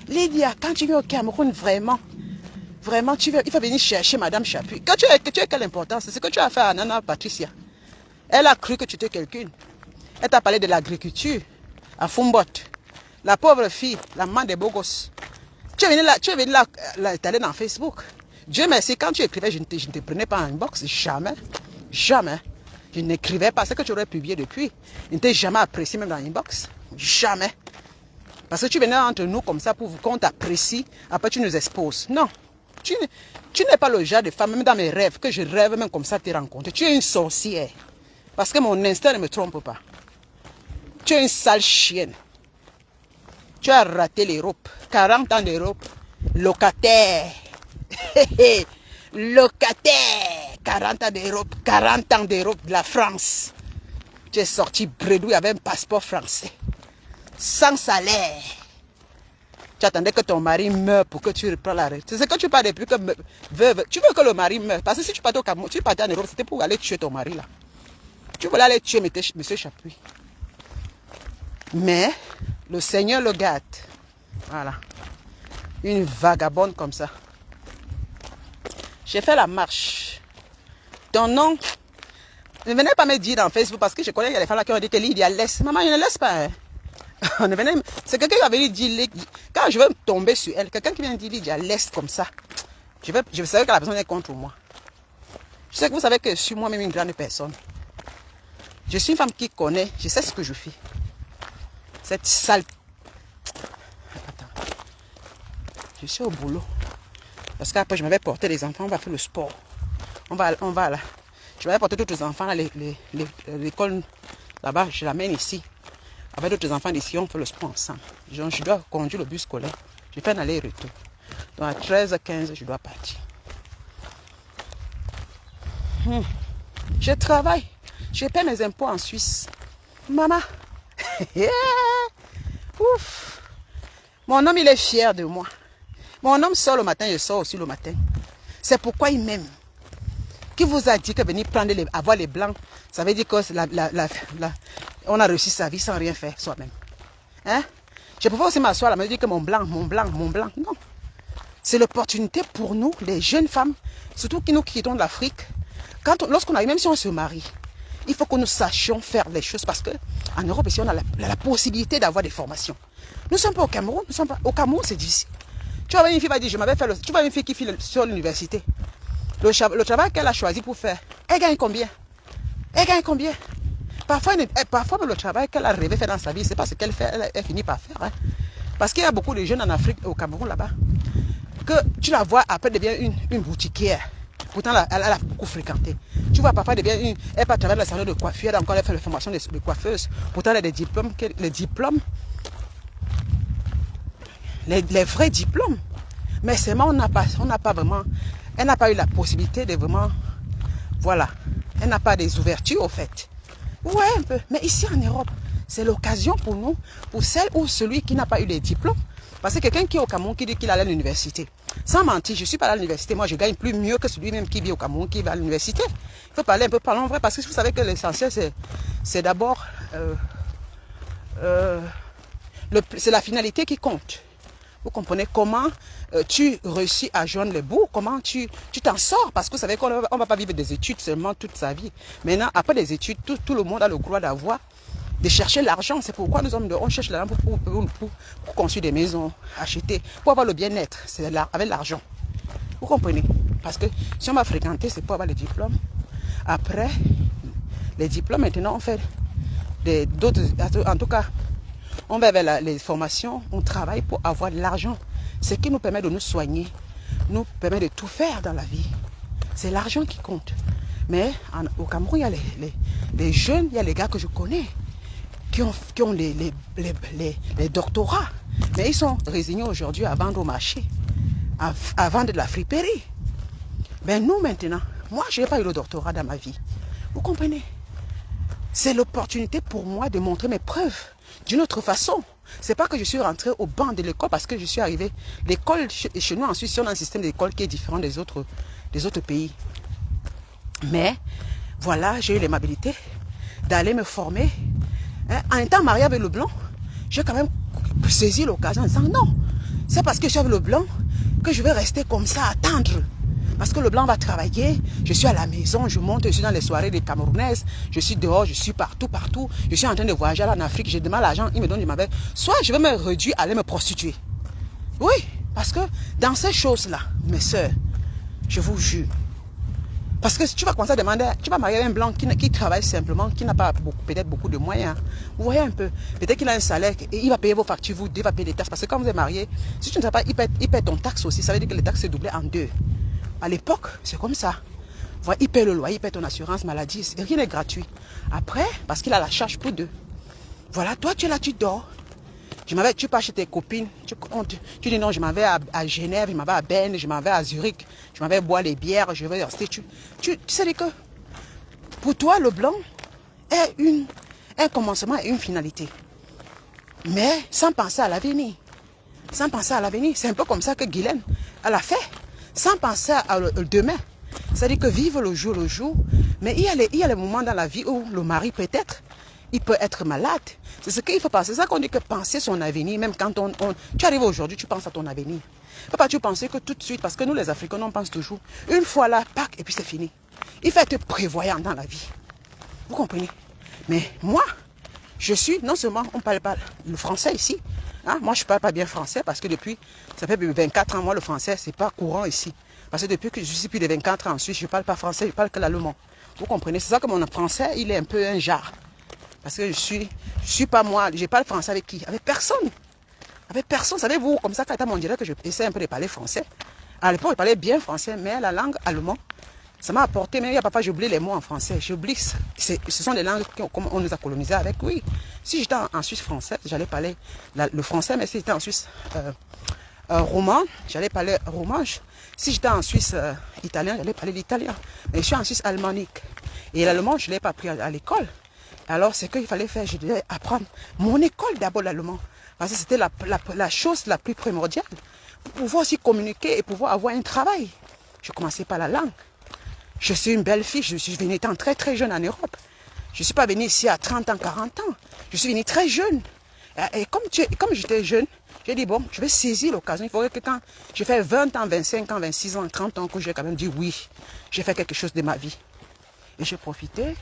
Lydia, quand tu viens au Cameroun, vraiment, il faut venir chercher Madame Chapuis. Quand tu as quelle importance? C'est ce que tu as fait à Nana Patricia. Elle a cru que tu étais quelqu'un. Elle t'a parlé de l'agriculture à Fumbot. La pauvre fille, la maman des beaux gosses. Tu es venu là, t'aller dans Facebook. Dieu merci, quand tu écrivais, je ne te prenais pas en inbox. Jamais. Jamais. Je n'écrivais pas ce que tu aurais publié depuis. Je ne t'ai jamais apprécié même dans l'inbox. Jamais. Parce que tu venais entre nous comme ça pour qu'on t'apprécie. Après, tu nous exposes. Non. Tu n'es pas le genre de femme, même dans mes rêves, que je rêve même comme ça te rencontrer. Tu es une sorcière. Parce que mon instinct ne me trompe pas. Tu es une sale chienne. Tu as raté l'Europe. 40 ans d'Europe. Locataire. Locataire. 40 ans d'Europe. 40 ans d'Europe de la France. Tu es sorti bredouille avec un passeport français. Sans salaire. Tu attendais que ton mari meure pour que tu reprennes la retraite. C'est ce que tu parles depuis que veuve. Tu veux que le mari meure. Parce que si tu partais au Cameroun, tu partais en Europe, c'était pour aller tuer ton mari là. Tu voulais aller tuer M. Chapuis. Mais le Seigneur le gâte. Voilà. Une vagabonde comme ça. J'ai fait la marche. Ton nom. Ne venez pas me dire dans Facebook parce que je connais les femmes là qui ont dit que Lydia laisse. Maman, je ne laisse pas. Hein. C'est quelqu'un qui avait dit, quand je veux tomber sur elle, quelqu'un qui vient dire Lydia laisse comme ça. Je savais que la personne est contre moi. Je sais que vous savez que je suis moi-même une grande personne. Je suis une femme qui connaît, je sais ce que je fais. Cette sale... Attends. Je suis au boulot. Parce qu'après, je m'avais porté les enfants, on va faire le sport. On va là. Je m'avais porté tous les enfants à l'école là-bas, je l'amène ici. Avec d'autres enfants d'ici, on fait le sport ensemble. Je dois conduire le bus scolaire. Je fais un aller-retour. Donc à 13h15, je dois partir. Je travaille. Je paie mes impôts en Suisse. Maman. Ouf. Mon homme, il est fier de moi. Mon homme sort le matin, je sors aussi le matin. C'est pourquoi il m'aime. Qui vous a dit que venir prendre avoir les blancs, ça veut dire que on a réussi sa vie sans rien faire soi-même. Hein? Je pouvais aussi m'asseoir là, me dire que mon blanc. Non. C'est l'opportunité pour nous, les jeunes femmes, surtout qui nous quittons de l'Afrique. Lorsqu'on arrive, même si on se marie, il faut que nous sachions faire les choses parce qu'en Europe, ici, on a la possibilité d'avoir des formations. Nous ne sommes pas au Cameroun. Au Cameroun, c'est difficile. Tu vois, une fille va dire, tu vois une fille qui file sur l'université. Le travail qu'elle a choisi pour faire, elle gagne combien? Parfois, le travail qu'elle a rêvé faire dans sa vie, c'est pas ce qu'elle fait, elle finit par faire. Hein. Parce qu'il y a beaucoup de jeunes en Afrique, au Cameroun là-bas, que tu la vois après devient une boutiquière. Pourtant, elle a beaucoup fréquenté. Tu vois, parfois, elle part travailler dans le salon de coiffure, encore elle fait la formation de coiffeuse. Pourtant, elle a des diplômes, les vrais diplômes. Mais seulement, on n'a pas vraiment, elle n'a pas eu la possibilité de vraiment, voilà, elle n'a pas des ouvertures au fait. Ouais, un peu. Mais ici en Europe, c'est l'occasion pour nous, pour celle ou celui qui n'a pas eu les diplômes. Parce que quelqu'un qui est au Cameroun qui dit qu'il allait à l'université. Sans mentir, je ne suis pas à l'université. Moi, je gagne plus mieux que celui même qui vit au Cameroun, qui va à l'université. Il faut parler un peu, parlons vrai, parce que vous savez que l'essentiel, c'est d'abord c'est la finalité qui compte. Vous comprenez comment tu réussis à joindre les bouts, comment tu t'en sors. Parce que vous savez qu'on ne va pas vivre des études seulement toute sa vie. Maintenant, après les études, tout le monde a le droit d'avoir, de chercher l'argent. C'est pourquoi nous hommes, on cherche l'argent pour construire des maisons, acheter, pour avoir le bien-être. C'est avec l'argent. Vous comprenez? Parce que si on va fréquenter, c'est pour avoir les diplômes. Après, les diplômes, maintenant, on fait d'autres, en tout cas, on va vers les formations, on travaille pour avoir de l'argent. Ce qui nous permet de nous soigner, nous permet de tout faire dans la vie. C'est l'argent qui compte. Mais au Cameroun, il y a les jeunes, il y a les gars que je connais qui ont les doctorats. Mais ils sont résignés aujourd'hui à vendre au marché, à vendre de la friperie. Ben nous maintenant, moi je n'ai pas eu le doctorat dans ma vie. Vous comprenez? C'est l'opportunité pour moi de montrer mes preuves d'une autre façon. C'est pas que je suis rentré au banc de l'école parce que je suis arrivé. L'école chez nous en Suisse, on a un système d'école qui est différent des autres pays. Mais voilà, j'ai eu l'aimabilité d'aller me former. En étant marié avec le blanc, j'ai quand même saisi l'occasion en disant non. C'est parce que je suis avec le blanc que je vais rester comme ça, attendre. Parce que le blanc va travailler, je suis à la maison, je monte, je suis dans les soirées des Camerounaises, je suis dehors, je suis partout. Je suis en train de voyager en Afrique, j'ai demandé à l'argent, il me donne du mauvais. Soit je vais me réduire à aller me prostituer. Oui, parce que dans ces choses-là, mes soeurs, je vous jure. Parce que si tu vas commencer à demander, tu vas marier un blanc qui travaille simplement, qui n'a pas peut-être beaucoup de moyens. Vous voyez un peu, peut-être qu'il a un salaire et il va payer vos factures, vous devez payer des taxes. Parce que quand vous êtes marié, si tu ne sais pas, il paie ton taxe aussi. Ça veut dire que les taxes se doublent en deux. À l'époque, c'est comme ça. Voilà, il paie le loyer, il paie ton assurance maladie. Rien n'est gratuit. Après, parce qu'il a la charge pour deux. Voilà, toi, tu es là, tu dors. Tu pars chez tes copines. Tu dis non, je m'en vais à Genève, je m'en vais à Berne, je m'en vais à Zurich. Je m'en vais boire les bières, je vais rester. Tu sais que pour toi, le blanc est un commencement et une finalité. Mais sans penser à l'avenir. Sans penser à l'avenir. C'est un peu comme ça que Guylaine, elle a fait. Sans penser à demain. C'est-à-dire que vivre le jour, mais il y a les moments dans la vie où le mari peut-être, il peut être malade. C'est ce qu'il faut penser. C'est ça qu'on dit que penser son avenir, même quand tu arrives aujourd'hui, tu penses à ton avenir. Il ne faut pas tu penser que tout de suite, parce que nous les Africains, on pense toujours, une fois là, pack, et puis c'est fini. Il faut être prévoyant dans la vie. Vous comprenez? Mais moi, je suis, non seulement on ne parle pas le français ici, hein, moi je ne parle pas bien français parce que depuis, ça fait 24 ans, moi le français, ce n'est pas courant ici. Parce que depuis que je suis plus de 24 ans en Suisse, je ne parle pas français, je parle que l'allemand. Vous comprenez? C'est ça que mon français, il est un peu un jar. Parce que je suis pas moi, je parle français avec qui? Avec personne. Avec personne, savez-vous, comme ça, quand on dirait que j'essaie un peu de parler français. À l'époque, je parlais bien français, mais la langue allemande, ça m'a apporté, mais il y a papa, j'oublie les mots en français. J'oublie, ce sont des langues qu'on nous a colonisées avec, oui. Si j'étais en Suisse française, j'allais parler le français, mais si j'étais en Suisse roman, j'allais parler romanche. Si j'étais en Suisse italien, j'allais parler l'italien. Mais je suis en Suisse alémanique. Et l'allemand, je ne l'ai pas appris à l'école. Alors, c'est qu'il fallait faire, je devais apprendre mon école d'abord l'allemand. Parce que c'était la chose la plus primordiale. Pour pouvoir aussi communiquer et pouvoir avoir un travail. Je commençais par la langue. Je suis une belle fille, je suis venue étant très très jeune en Europe. Je ne suis pas venue ici à 30 ans, 40 ans. Je suis venue très jeune. Et comme j'étais jeune, j'ai dit bon, je vais saisir l'occasion. Il faudrait que quand j'ai fait 20 ans, 25 ans, 26 ans, 30 ans, que j'ai quand même dit oui, j'ai fait quelque chose de ma vie. Et j'ai profité,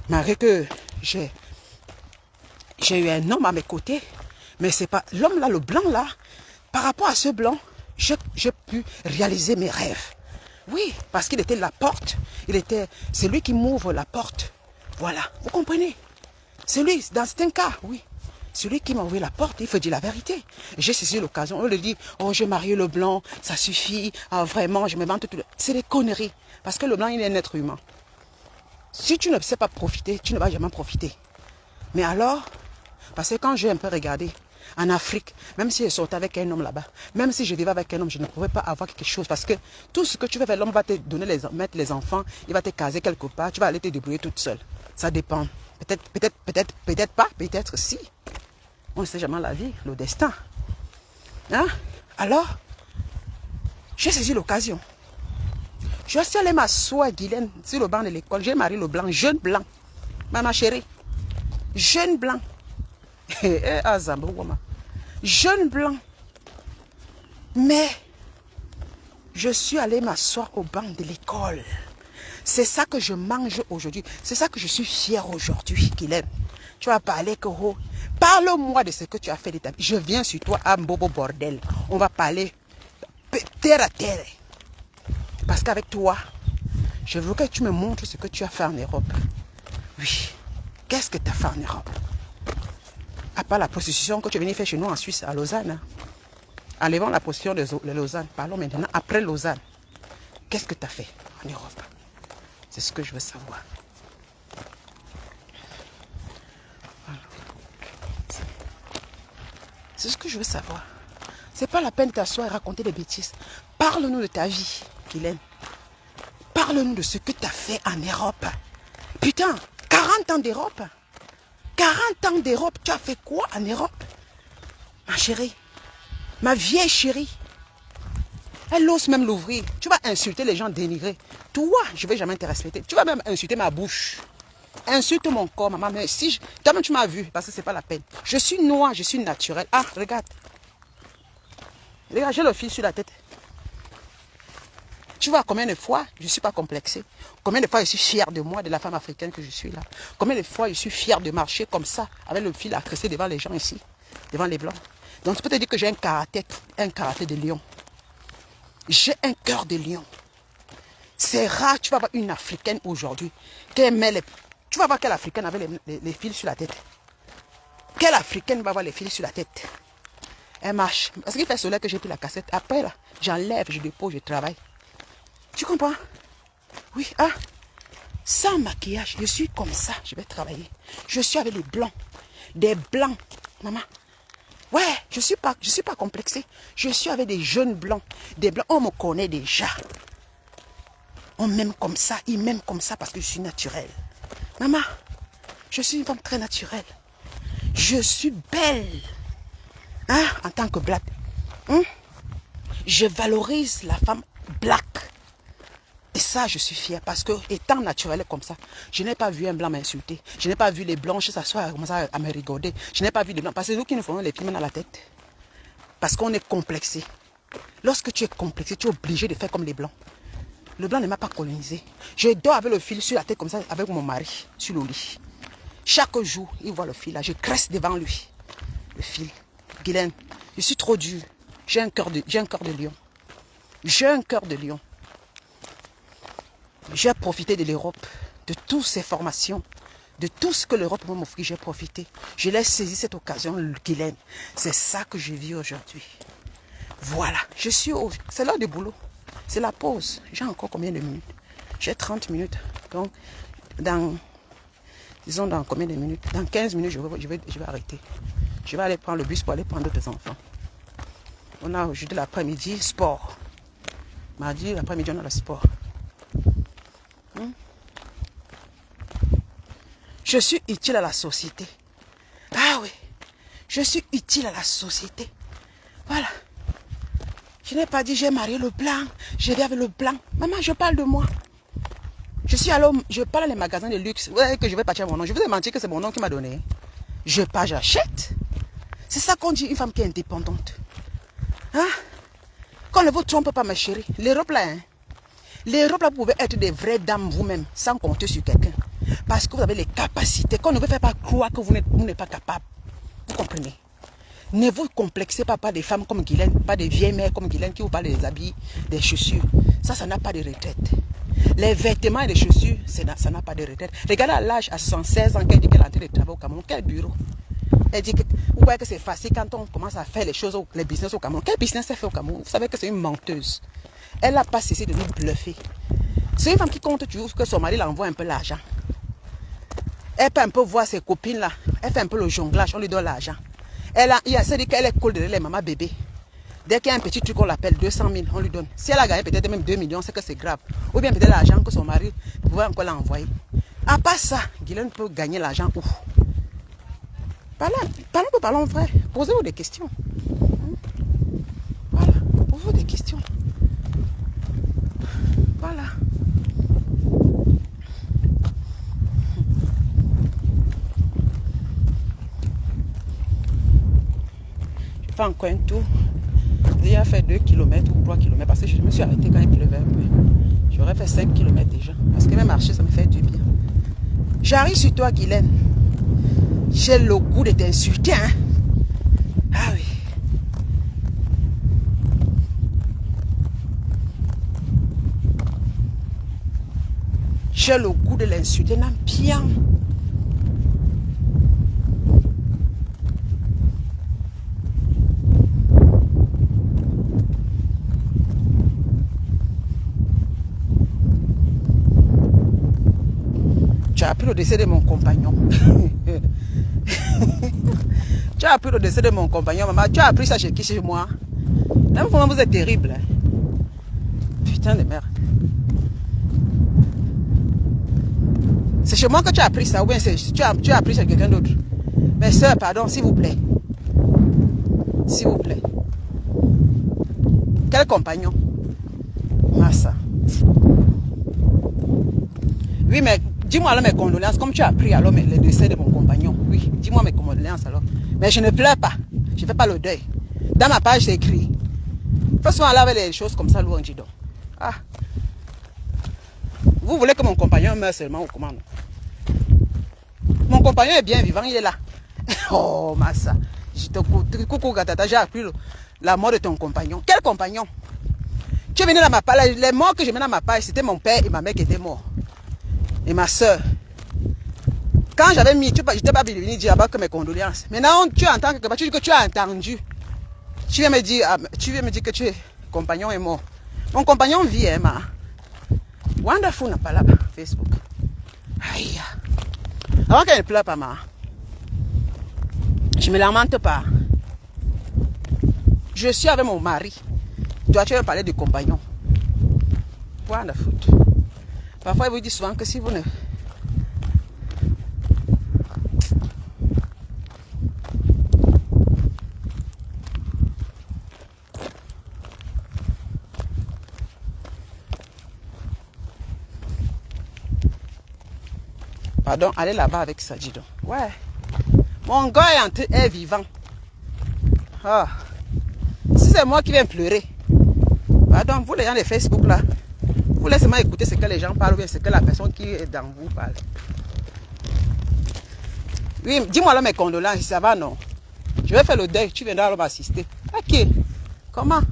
malgré que j'ai eu un homme à mes côtés, mais c'est pas l'homme là, le blanc là, par rapport à ce blanc, j'ai pu réaliser mes rêves. Oui, parce qu'il était la porte, c'est lui qui m'ouvre la porte. Voilà, vous comprenez? C'est lui, dans certains cas, oui. Celui qui m'a ouvert la porte, il faut dire la vérité. J'ai saisi l'occasion, on le dit, oh j'ai marié le blanc, ça suffit, ah, vraiment, je me vante tout. C'est des conneries, parce que le blanc il est un être humain. Si tu ne sais pas profiter, tu ne vas jamais profiter. Mais alors, parce que quand j'ai un peu regardé, en Afrique, même si je sortais avec un homme là-bas, même si je vivais avec un homme, je ne pouvais pas avoir quelque chose parce que tout ce que tu veux faire, l'homme va te donner mettre les enfants, il va te caser quelque part, tu vas aller te débrouiller toute seule. Ça dépend. Peut-être pas, peut-être si. On ne sait jamais la vie, le destin. Hein? Alors, j'ai saisi l'occasion. Je suis allée m'asseoir, Guylaine, sur le banc de l'école. J'ai marié le blanc, jeune blanc. Ma chérie, jeune blanc. Jeune blanc. Mais je suis allée m'asseoir au banc de l'école. C'est ça que je mange aujourd'hui. C'est ça que je suis fière aujourd'hui qu'il aime. Tu vas parler que oh, parle-moi de ce que tu as fait de ta vie. Je viens sur toi à Mbobo bordel. On va parler terre à terre. Parce qu'avec toi, je veux que tu me montres ce que tu as fait en Europe. Oui. Qu'est-ce que tu as fait en Europe? À part la prostitution que tu es venu faire chez nous en Suisse, à Lausanne. Enlevons la prostitution de Lausanne. Parlons maintenant après Lausanne. Qu'est-ce que tu as fait en Europe? C'est ce que je veux savoir. C'est ce que je veux savoir. C'est pas la peine de t'asseoir et raconter des bêtises. Parle-nous de ta vie, Guylaine. Parle-nous de ce que tu as fait en Europe. Putain, 40 ans d'Europe. 40 ans d'Europe, tu as fait quoi en Europe? Ma chérie, ma vieille chérie. Elle ose même l'ouvrir. Tu vas insulter les gens dénigrés. Toi, je ne vais jamais te respecter. Tu vas même insulter ma bouche. Insulte mon corps, maman. Mais si toi-même tu m'as vu, parce que ce n'est pas la peine. Je suis noire, je suis naturelle. Ah, regarde. Regarde, j'ai le fil sur la tête. Tu vois combien de fois je ne suis pas complexée. Combien de fois je suis fière de moi, de la femme africaine que je suis là. Combien de fois je suis fière de marcher comme ça, avec le fil à cresser devant les gens ici, devant les blancs. Donc je peux te dire que j'ai un karaté de lion. J'ai un cœur de lion. C'est rare, tu vas voir une africaine aujourd'hui qui met les... Tu vas voir quelle africaine avait les fils sur la tête. Quelle africaine va avoir les fils sur la tête? Elle marche. Parce qu'il fait soleil que j'ai pris la cassette. Après, là, j'enlève, je dépose, je travaille. Tu comprends? Oui, hein? Sans maquillage, je suis comme ça, je vais travailler. Je suis avec les blancs. Des blancs, maman. Ouais, je suis pas complexée. Je suis avec des jeunes blancs. Des blancs, on me connaît déjà. On m'aime comme ça, ils m'aiment comme ça parce que je suis naturelle. Maman, je suis une femme très naturelle. Je suis belle. Hein, en tant que black. Hein? Je valorise la femme black. Et ça, je suis fière parce que, étant naturelle comme ça, je n'ai pas vu un blanc m'insulter. Je n'ai pas vu les blanches s'asseoir à me regarder. Je n'ai pas vu les blancs. Parce que c'est nous qui nous faisons les films dans la tête. Parce qu'on est complexé. Lorsque tu es complexé, tu es obligé de faire comme les blancs. Le blanc ne m'a pas colonisé. Je dors avec le fil sur la tête comme ça, avec mon mari, sur le lit. Chaque jour, il voit le fil là. Je cresse devant lui. Le fil. Guylaine, je suis trop dur. J'ai un cœur de lion. J'ai un cœur de lion. J'ai profité de l'Europe, de toutes ces formations, de tout ce que l'Europe m'a offert, j'ai profité. Je l'ai saisi cette occasion, Guylaine. C'est ça que je vis aujourd'hui. Voilà, c'est l'heure du boulot. C'est la pause. J'ai encore combien de minutes? J'ai 30 minutes. Donc, disons dans combien de minutes? Dans 15 minutes, je vais arrêter. Je vais aller prendre le bus pour aller prendre d'autres enfants. On a aujourd'hui l'après-midi, sport. Mardi, l'après-midi, on a le sport. Je suis utile à la société. Ah oui, je suis utile à la société. Voilà. Je n'ai pas dit j'ai marié le blanc, je vais avec le blanc. Maman, je parle de moi. Je parle dans les magasins de luxe. Ouais, que je vais partir à mon nom. Je vous ai menti que c'est mon nom qui m'a donné. Je pars, j'achète. C'est ça qu'on dit une femme qui est indépendante. Hein? Qu'on ne vous trompe pas, ma chérie. L'Europe là, hein? L'Europe là, vous pouvez être des vraies dames vous-même, sans compter sur quelqu'un. Parce que vous avez les capacités. Qu'on ne vous fait pas croire que vous n'êtes pas capable. Vous comprenez? Ne vous complexez pas par des femmes comme Guylaine, pas des vieilles mères comme Guylaine qui vous parlent des habits, des chaussures. Ça n'a pas de retraite. Les vêtements et les chaussures, ça n'a pas de retraite. Regardez à l'âge, à 76 ans, qu'elle dit qu'elle est en train de travailler au Cameroun. Quel bureau? Elle dit que vous voyez que c'est facile quand on commence à faire les choses, les business au Cameroun. Quel business elle fait au Cameroun? Vous savez que c'est une menteuse. Elle n'a pas cessé de nous bluffer. C'est une femme qui compte toujours que son mari l'envoie un peu l'argent. Elle peut un peu voir ses copines là. Elle fait un peu le jonglage, on lui donne l'argent. Elle dit qu'elle est cool de les mamans bébés. Dès qu'il y a un petit truc, on l'appelle 200 000, on lui donne. Si elle a gagné peut-être même 2 millions, c'est que c'est grave. Ou bien peut-être l'argent que son mari pouvait encore l'envoyer. À part ça, Guylaine peut gagner l'argent où? Parlons vrai. Posez-vous des questions. Voilà, posez-vous des questions. Voilà. fait encore un tour. J'ai fait 2 km ou 3 km parce que je me suis arrêté quand il pleuvait un peu. J'aurais fait 5 km déjà. Parce que même marcher, ça me fait du bien. J'arrive sur toi, Guylaine. J'ai le goût de t'insulter, hein. Ah oui. J'ai le goût de l'insulter, non, bien. Tu as appris le décès de mon compagnon. Tu as appris le décès de mon compagnon, maman. Tu as appris ça chez qui? Chez moi? Là, vous êtes terrible. Hein? Putain de merde. C'est chez moi que tu as appris ça ou bien tu as appris chez quelqu'un d'autre? Mais sœur, pardon, s'il vous plaît. S'il vous plaît. Quel compagnon? Massa. Oui, mais dis-moi alors mes condoléances. Comme tu as appris alors le décès de mon compagnon. Oui, dis-moi mes condoléances alors. Mais je ne pleure pas. Je ne fais pas le deuil. Dans ma page, c'est écrit. Faisons aller avec les choses comme ça, louange donc. Ah. Vous voulez que mon compagnon meure seulement ou comment? Mon compagnon est bien vivant, il est là. Oh, Massa. Coucou, Gatata, j'ai appris la mort de ton compagnon. Quel compagnon? Tu es venu dans ma page. Les morts que je mets dans ma page, c'était mon père et ma mère qui étaient morts. Et ma soeur. Quand j'avais mis, je n'étais pas venu dire que mes condoléances. Maintenant, tu entends quelque part, tu dis que tu as entendu. Tu viens me dire que tu es compagnon est mort. Mon compagnon vit, hein, ma. Wonderful n'a pas là-bas, Facebook. Aïe. Avant qu'elle ne pleure pas, ma. Je ne me lamente pas. Je suis avec mon mari. Toi, tu veux parler de compagnon. Wonderful. Parfois, il vous dit souvent que si vous ne... Pardon, allez là-bas avec ça, dis donc. Ouais. Mon gars est vivant. Ah. Si c'est moi qui viens pleurer. Pardon, vous les gens de Facebook là. Vous laissez-moi écouter ce que les gens parlent ou bien ce que la personne qui est dans vous parle. Oui, dis-moi là mes condoléances, si ça va, non. Je vais faire le deuil, tu viendras m'assister. Ok. Comment?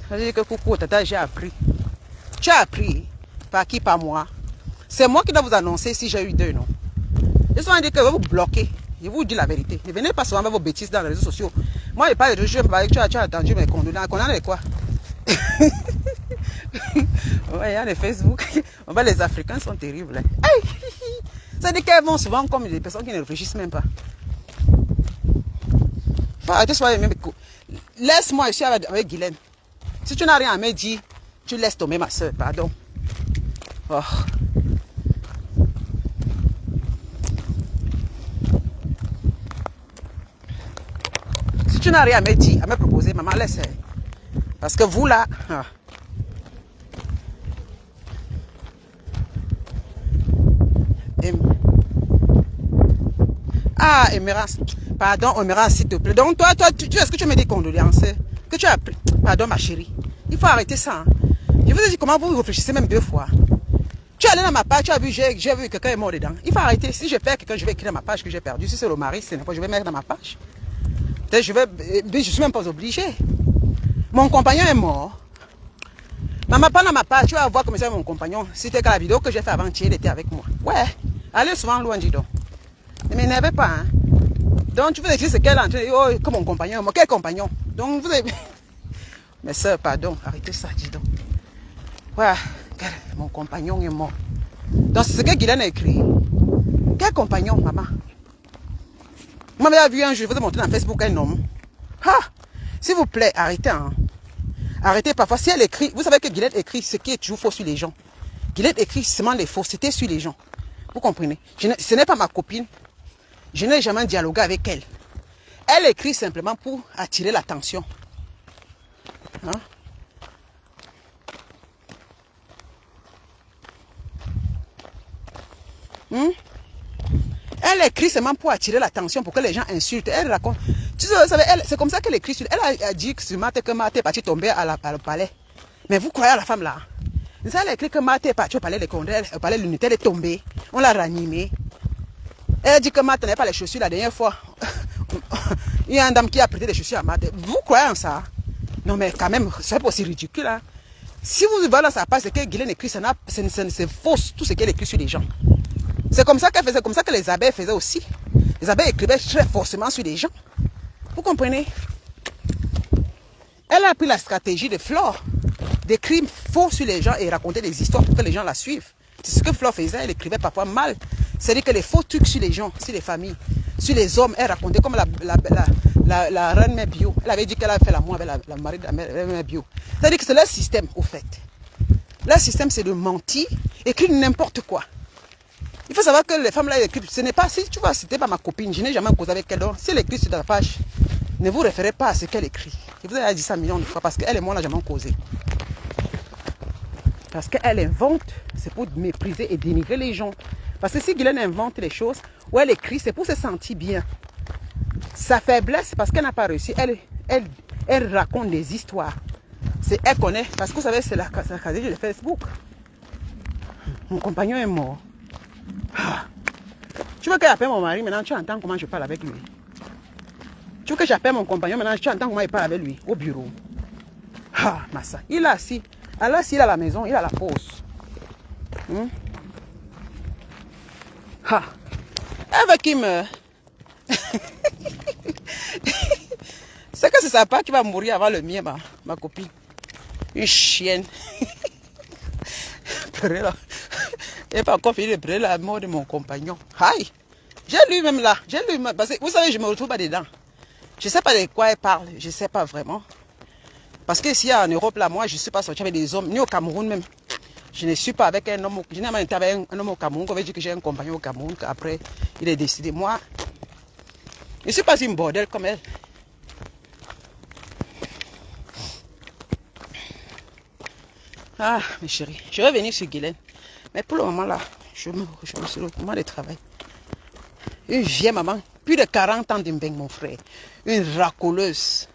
Ça veut dire que coucou, tata, j'ai appris. Tu as appris. Par qui? Par moi. C'est moi qui dois vous annoncer si j'ai eu deuil, non. Je suis en train de dire que je vais vous bloquer. Je vous dis la vérité. Ne venez pas souvent avec vos bêtises dans les réseaux sociaux. Moi, je parle de jeu, tu as entendu mes condoléances. On en est quoi? Ouais, il y a les Facebook. Les Africains sont terribles. Ça dit qu'elles vont souvent comme des personnes qui ne réfléchissent même pas. Faut arrêter de soigner. Laisse-moi ici avec Guylaine. Si tu n'as rien à me dire, tu laisses tomber ma soeur, pardon. Oh. Si tu n'as rien à me dire, à me proposer, maman, laisse. Parce que vous là... Ah, Emerance. Pardon, Emerance, s'il te plaît. Donc, toi, est-ce que tu me dis condoléances? Que tu as... Pardon, ma chérie. Il faut arrêter ça. Hein. Je vous ai dit comment vous réfléchissez même 2 fois. Tu es allé dans ma page, tu as vu, j'ai vu quelqu'un est mort dedans. Il faut arrêter. Si je perds quelqu'un, je vais écrire dans ma page que j'ai perdu. Si c'est le mari, c'est je vais mettre dans ma page. Je suis même pas obligé. Mon compagnon est mort. Maman, pas dans ma page, tu vas voir comment c'est mon compagnon. C'était que la vidéo que j'ai fait avant-hier, il était avec moi. Ouais. Allez souvent loin, dis donc. Ne m'énervez pas, hein. Donc, tu veux écrire ce qu'elle est en train de dire, oh, que mon compagnon est mort. Quel compagnon? Donc, vous avez... Mais sœur, pardon, arrêtez ça, dis donc. Ouais, mon compagnon est mort. Donc, c'est ce que Guylaine a écrit. Quel compagnon, maman? Vous m'avez vu un jour, je vous ai montré dans Facebook un homme. Ah, s'il vous plaît, arrêtez, hein. Arrêtez parfois. Si elle écrit, vous savez que Guylaine écrit ce qui est toujours faux sur les gens. Guylaine écrit seulement les faussetés sur les gens. Vous comprenez? Ce n'est pas ma copine. Je n'ai jamais dialogué avec elle. Elle écrit simplement pour attirer l'attention. Hein? Elle écrit seulement pour attirer l'attention, pour que les gens insultent. Elle raconte. Tu sais, c'est comme ça qu'elle écrit. Elle a dit que Marthe est partie tomber au palais. Mais vous croyez à la femme là? Elle a écrit que Marthe est partie au palais de Condé, au palais de l'unité, elle est tombée. On l'a ranimée. Elle a dit que Marthe n'avait pas les chaussures la dernière fois. Il y a un dame qui a prêté des chaussures à Marthe. Vous croyez en ça? Non mais quand même, c'est pas aussi ridicule. Hein? Si vous voyez dans sa page, c'est que Guylaine écrit, c'est faux, tout ce qu'elle écrit sur les gens. C'est comme ça qu'elle faisait, comme ça que les abeilles faisaient aussi. Les abeilles écrivaient très forcément sur les gens. Vous comprenez? Elle a pris la stratégie de Flore d'écrire faux sur les gens et raconter des histoires pour que les gens la suivent. C'est ce que Flore faisait, elle écrivait parfois mal. C'est-à-dire que les faux trucs sur les gens, sur les familles, sur les hommes, elle racontait comme la reine mère bio. Elle avait dit qu'elle avait fait l'amour avec la mari de la mère bio. C'est-à-dire que c'est leur système, au fait. Leur système, c'est de mentir, écrire n'importe quoi. Il faut savoir que les femmes là, elles écrivent. Ce n'est pas, si tu vois, c'était pas ma copine, je n'ai jamais causé avec elle. Donc, si elle écrit sur la page, ne vous référez pas à ce qu'elle écrit. Je vous ai dit ça millions de fois parce qu'elle et moi, on n'a jamais causé. Parce qu'elle invente, c'est pour mépriser et dénigrer les gens. Parce que si Guylaine invente les choses, ou elle écrit, c'est pour se sentir bien. Sa faiblesse, parce qu'elle n'a pas réussi, elle raconte des histoires. C'est elle connaît, parce que vous savez, c'est la stratégie de Facebook. Mon compagnon est mort. Tu veux que j'appelle mon mari, maintenant tu entends comment je parle avec lui. Tu veux que j'appelle mon compagnon, maintenant tu entends comment il parle avec lui, au bureau. Ah, Massa, il est assis. Alors s'il est à la maison, il est à la pause. Ah, elle veut qu'il meure. C'est que c'est sa part qui va mourir avant le mien, ma copine. Une chienne. Pleurer là. Elle n'a pas encore fini de pleurer la mort de mon compagnon. Aïe. J'ai lu même là. J'ai lu même. Parce que vous savez, je ne me retrouve pas dedans. Je ne sais pas de quoi elle parle. Je ne sais pas vraiment. Parce que ici en Europe, là, moi, je ne suis pas sorti avec des hommes. Ni au Cameroun même. Je ne suis pas avec un homme. Je n'ai jamais été avec un homme au Cameroun. On veut dire que j'ai un compagnon au Cameroun. Après, il est décidé. Moi, je ne suis pas une bordel comme elle. Ah, mes chéris. Je vais venir sur Guylaine. Mais pour le moment, là, je me suis au moment de travail. Une vieille maman. Plus de 40 ans d'imbeng, mon frère. Une racoleuse.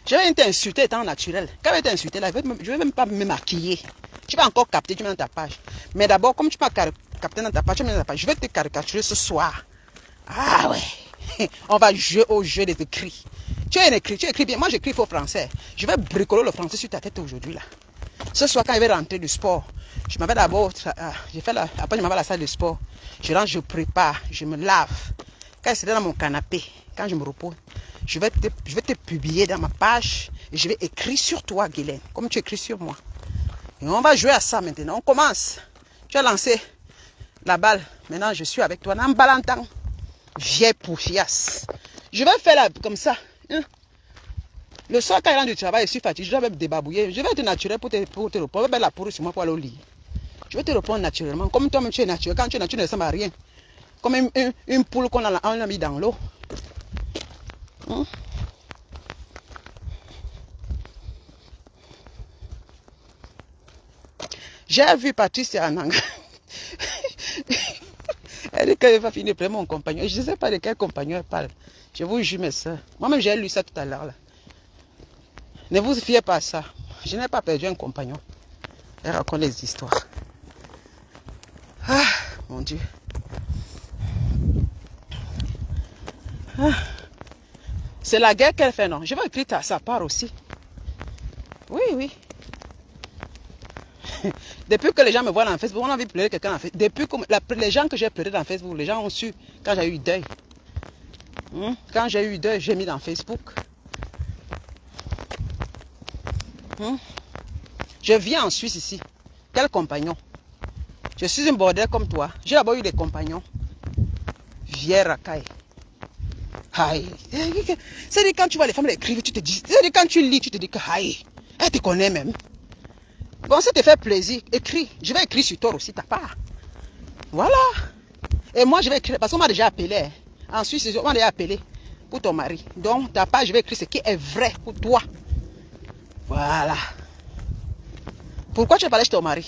Je vais t'insulter étant naturel. Quand je vais t'insulter là, je ne vais même pas me maquiller. Tu vas encore capter, tu mets dans ta page. Mais d'abord, comme tu m'as capté dans ta page, tu mets dans ta page. Je vais te caricaturer ce soir. Ah ouais. On va jouer au jeu des écrits. Tu écris bien. Moi, j'écris faux français. Je vais bricoler le français sur ta tête aujourd'hui là. Ce soir, quand je vais rentrer du sport, je m'avais d'abord, après je m'avais à la salle de sport. Je rentre, je prépare, je me lave. Quand je serai dans mon canapé, quand je me repose, je vais te publier dans ma page et je vais écrire sur toi, Guylaine, comme tu écris sur moi. Et on va jouer à ça maintenant. On commence. Tu as lancé la balle. Maintenant, je suis avec toi. Dans Balantan, vieille poufiasse. Je vais faire comme ça. Hein? Le soir, quand il rentre du travail, je suis fatigué, je dois même débabouiller. Je vais être naturel pour te répondre. Je vais mettre la pourrie sur moi pour aller au lit. Je vais te répondre naturellement. Comme toi-même, tu es naturel. Quand tu es naturel, tu ne ressembles à rien. Comme une poule qu'on a mis dans l'eau. Hein? J'ai vu Patricia Ananga. Elle dit qu'elle va finir de mon compagnon. Je ne sais pas de quel compagnon elle parle. Je vous jure, mes soeurs. Moi-même, j'ai lu ça tout à l'heure. Ne vous fiez pas à ça. Je n'ai pas perdu un compagnon. Elle raconte les histoires. Ah, mon Dieu. Ah. C'est la guerre qu'elle fait, non? Je vais écrire à sa part aussi. Oui, oui. Depuis que les gens me voient dans Facebook, on a envie de pleurer quelqu'un dans Facebook. Depuis que les gens que j'ai pleuré dans Facebook, les gens ont su quand j'ai eu deuil. Quand j'ai eu deuil, j'ai mis dans Facebook. Je viens en Suisse ici. Quel compagnon? Je suis un bordel comme toi. J'ai d'abord eu des compagnons. Vieille racaille. Aïe. C'est-à-dire quand tu vois les femmes écrire, tu te dis. C'est-à-dire quand tu lis, tu te dis que aïe. Elle te connaît même. Bon, ça te fait plaisir. Écris. Je vais écrire sur toi aussi, ta part. Voilà. Et moi, je vais écrire. Parce qu'on m'a déjà appelé. En Suisse, on m'a déjà appelé pour ton mari. Donc, ta part, je vais écrire ce qui est vrai pour toi. Voilà. Pourquoi tu n'es pas allé chez ton mari?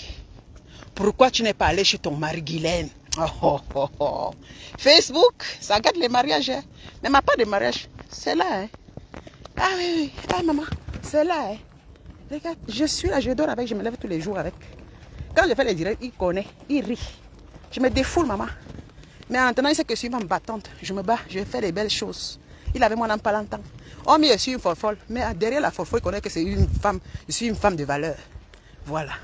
Pourquoi tu n'es pas allé chez ton mari, Guylaine? Oh, oh, oh, oh. Facebook, ça gâte les mariages. Hein. Mais ma pas de mariage, c'est là. Hein. Ah oui, oui. Ah maman, c'est là. Hein. Regarde, je suis là, je dors avec, je me lève tous les jours avec. Quand je fais les directs, il connaît, il rit. Je me défoule, maman. Mais en attendant, il sait que je suis une femme battante. Je me bats, je fais des belles choses. Il avait moi dans pas longtemps. Oh, mais je suis une folle. Mais derrière la folle, il connaît que c'est une femme. Je suis une femme de valeur. Voilà.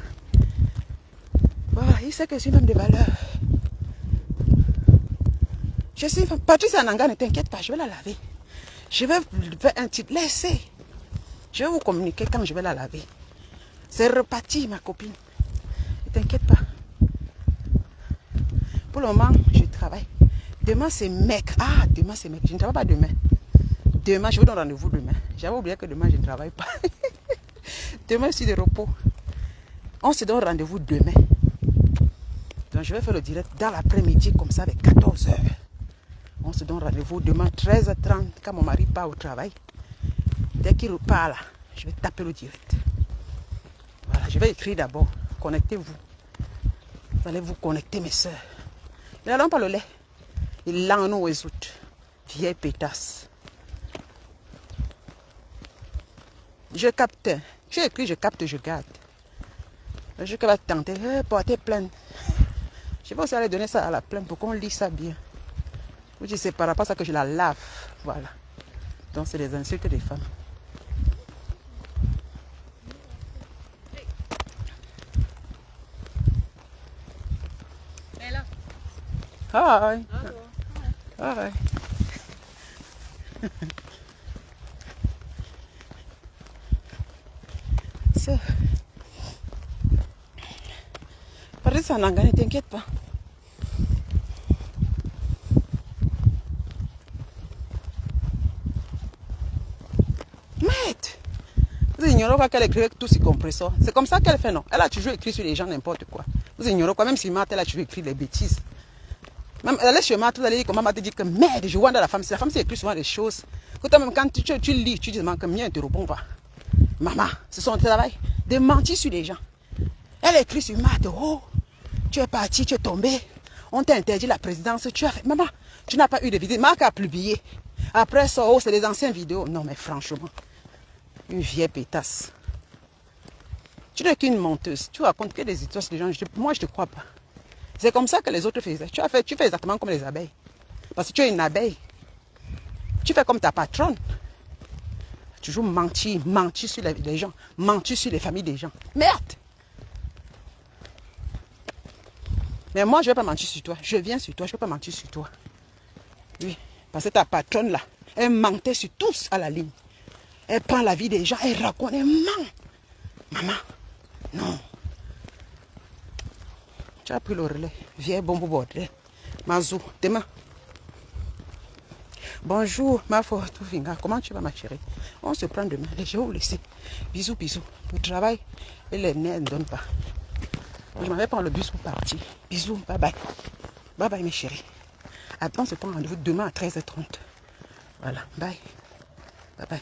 Voilà, il sait que je suis une femme de valeur. Je suis une femme. Patrice Ananga, ne t'inquiète pas, je vais la laver. Je vais faire un titre. Laissez. Je vais vous communiquer quand je vais la laver. C'est reparti, ma copine. Ne t'inquiète pas. Pour le moment, je travaille. Demain, c'est mec. Ah, demain, c'est mec. Je ne travaille pas demain. Demain, je vous donne rendez-vous demain. J'avais oublié que demain, je ne travaille pas. Demain, je suis de repos. On se donne rendez-vous demain. Donc, je vais faire le direct dans l'après-midi, comme ça, avec 14h. On se donne rendez-vous demain, 13h30, quand mon mari part au travail. Dès qu'il repart là, je vais taper le direct. Voilà, je vais écrire d'abord. Connectez-vous. Vous allez vous connecter, mes soeurs. Nous n'allons pas le lait. Il l'a en nous les autres. Vieille pétasse. Je capte. Tu écris, je capte, je garde. Je vais tenter, porter plainte. Je vais aussi aller donner ça à la plainte pour qu'on lit ça bien. Vous dites, c'est par rapport à ça que je la lave. Voilà. Donc, c'est des insultes des femmes. Hi. Hi. So. Paris en anglais, ne t'inquiète pas. Mette. Vous ignorez quoi qu'elle écrit avec tout ce compresseur. C'est comme ça qu'elle fait, non? Elle a toujours écrit sur les gens n'importe quoi. Vous ignorez quoi? Même si Marthe, elle a toujours écrit des bêtises. Même elle est chez Marthe, vous allez dire comment Marthe dit que merde, je vois dans la femme. La femme, c'est écrit souvent des choses. Même quand tu lis, tu dis que mieux, ne te réponds pas. Maman, c'est son travail de mentir sur les gens. Elle écrit sur Marthe, oh, tu es parti, tu es tombé. On t'a interdit la présidence, tu as fait. Maman, tu n'as pas eu de visite. Marc a publié. Après ça, oh, c'est des anciennes vidéos. Non, mais franchement, une vieille pétasse. Tu n'es qu'une menteuse. Tu racontes que des histoires sur les gens. Moi, je ne te crois pas. C'est comme ça que les autres faisaient. Tu fais exactement comme les abeilles. Parce que tu es une abeille. Tu fais comme ta patronne. Toujours mentir sur les gens. Mentir sur les familles des gens. Merde! Mais moi, je ne vais pas mentir sur toi. Je viens sur toi, je ne vais pas mentir sur toi. Oui, parce que ta patronne là, elle mentait sur tous à la ligne. Elle prend la vie des gens, elle raconte, elle ment. Maman, non. Tu as pris le relais. Viens, bon bordel. Mazou, demain. Bonjour, ma forte finga. Comment tu vas, ma chérie? On se prend demain. Je vais vous laisser. Bisous, bisous. Le travail et les nerfs ne donnent pas. Je m'en vais prendre le bus pour partir. Bisous, bye bye. Bye bye, mes chéris. Attends, on se prend rendez-vous demain à 13h30. Voilà, bye. Bye bye.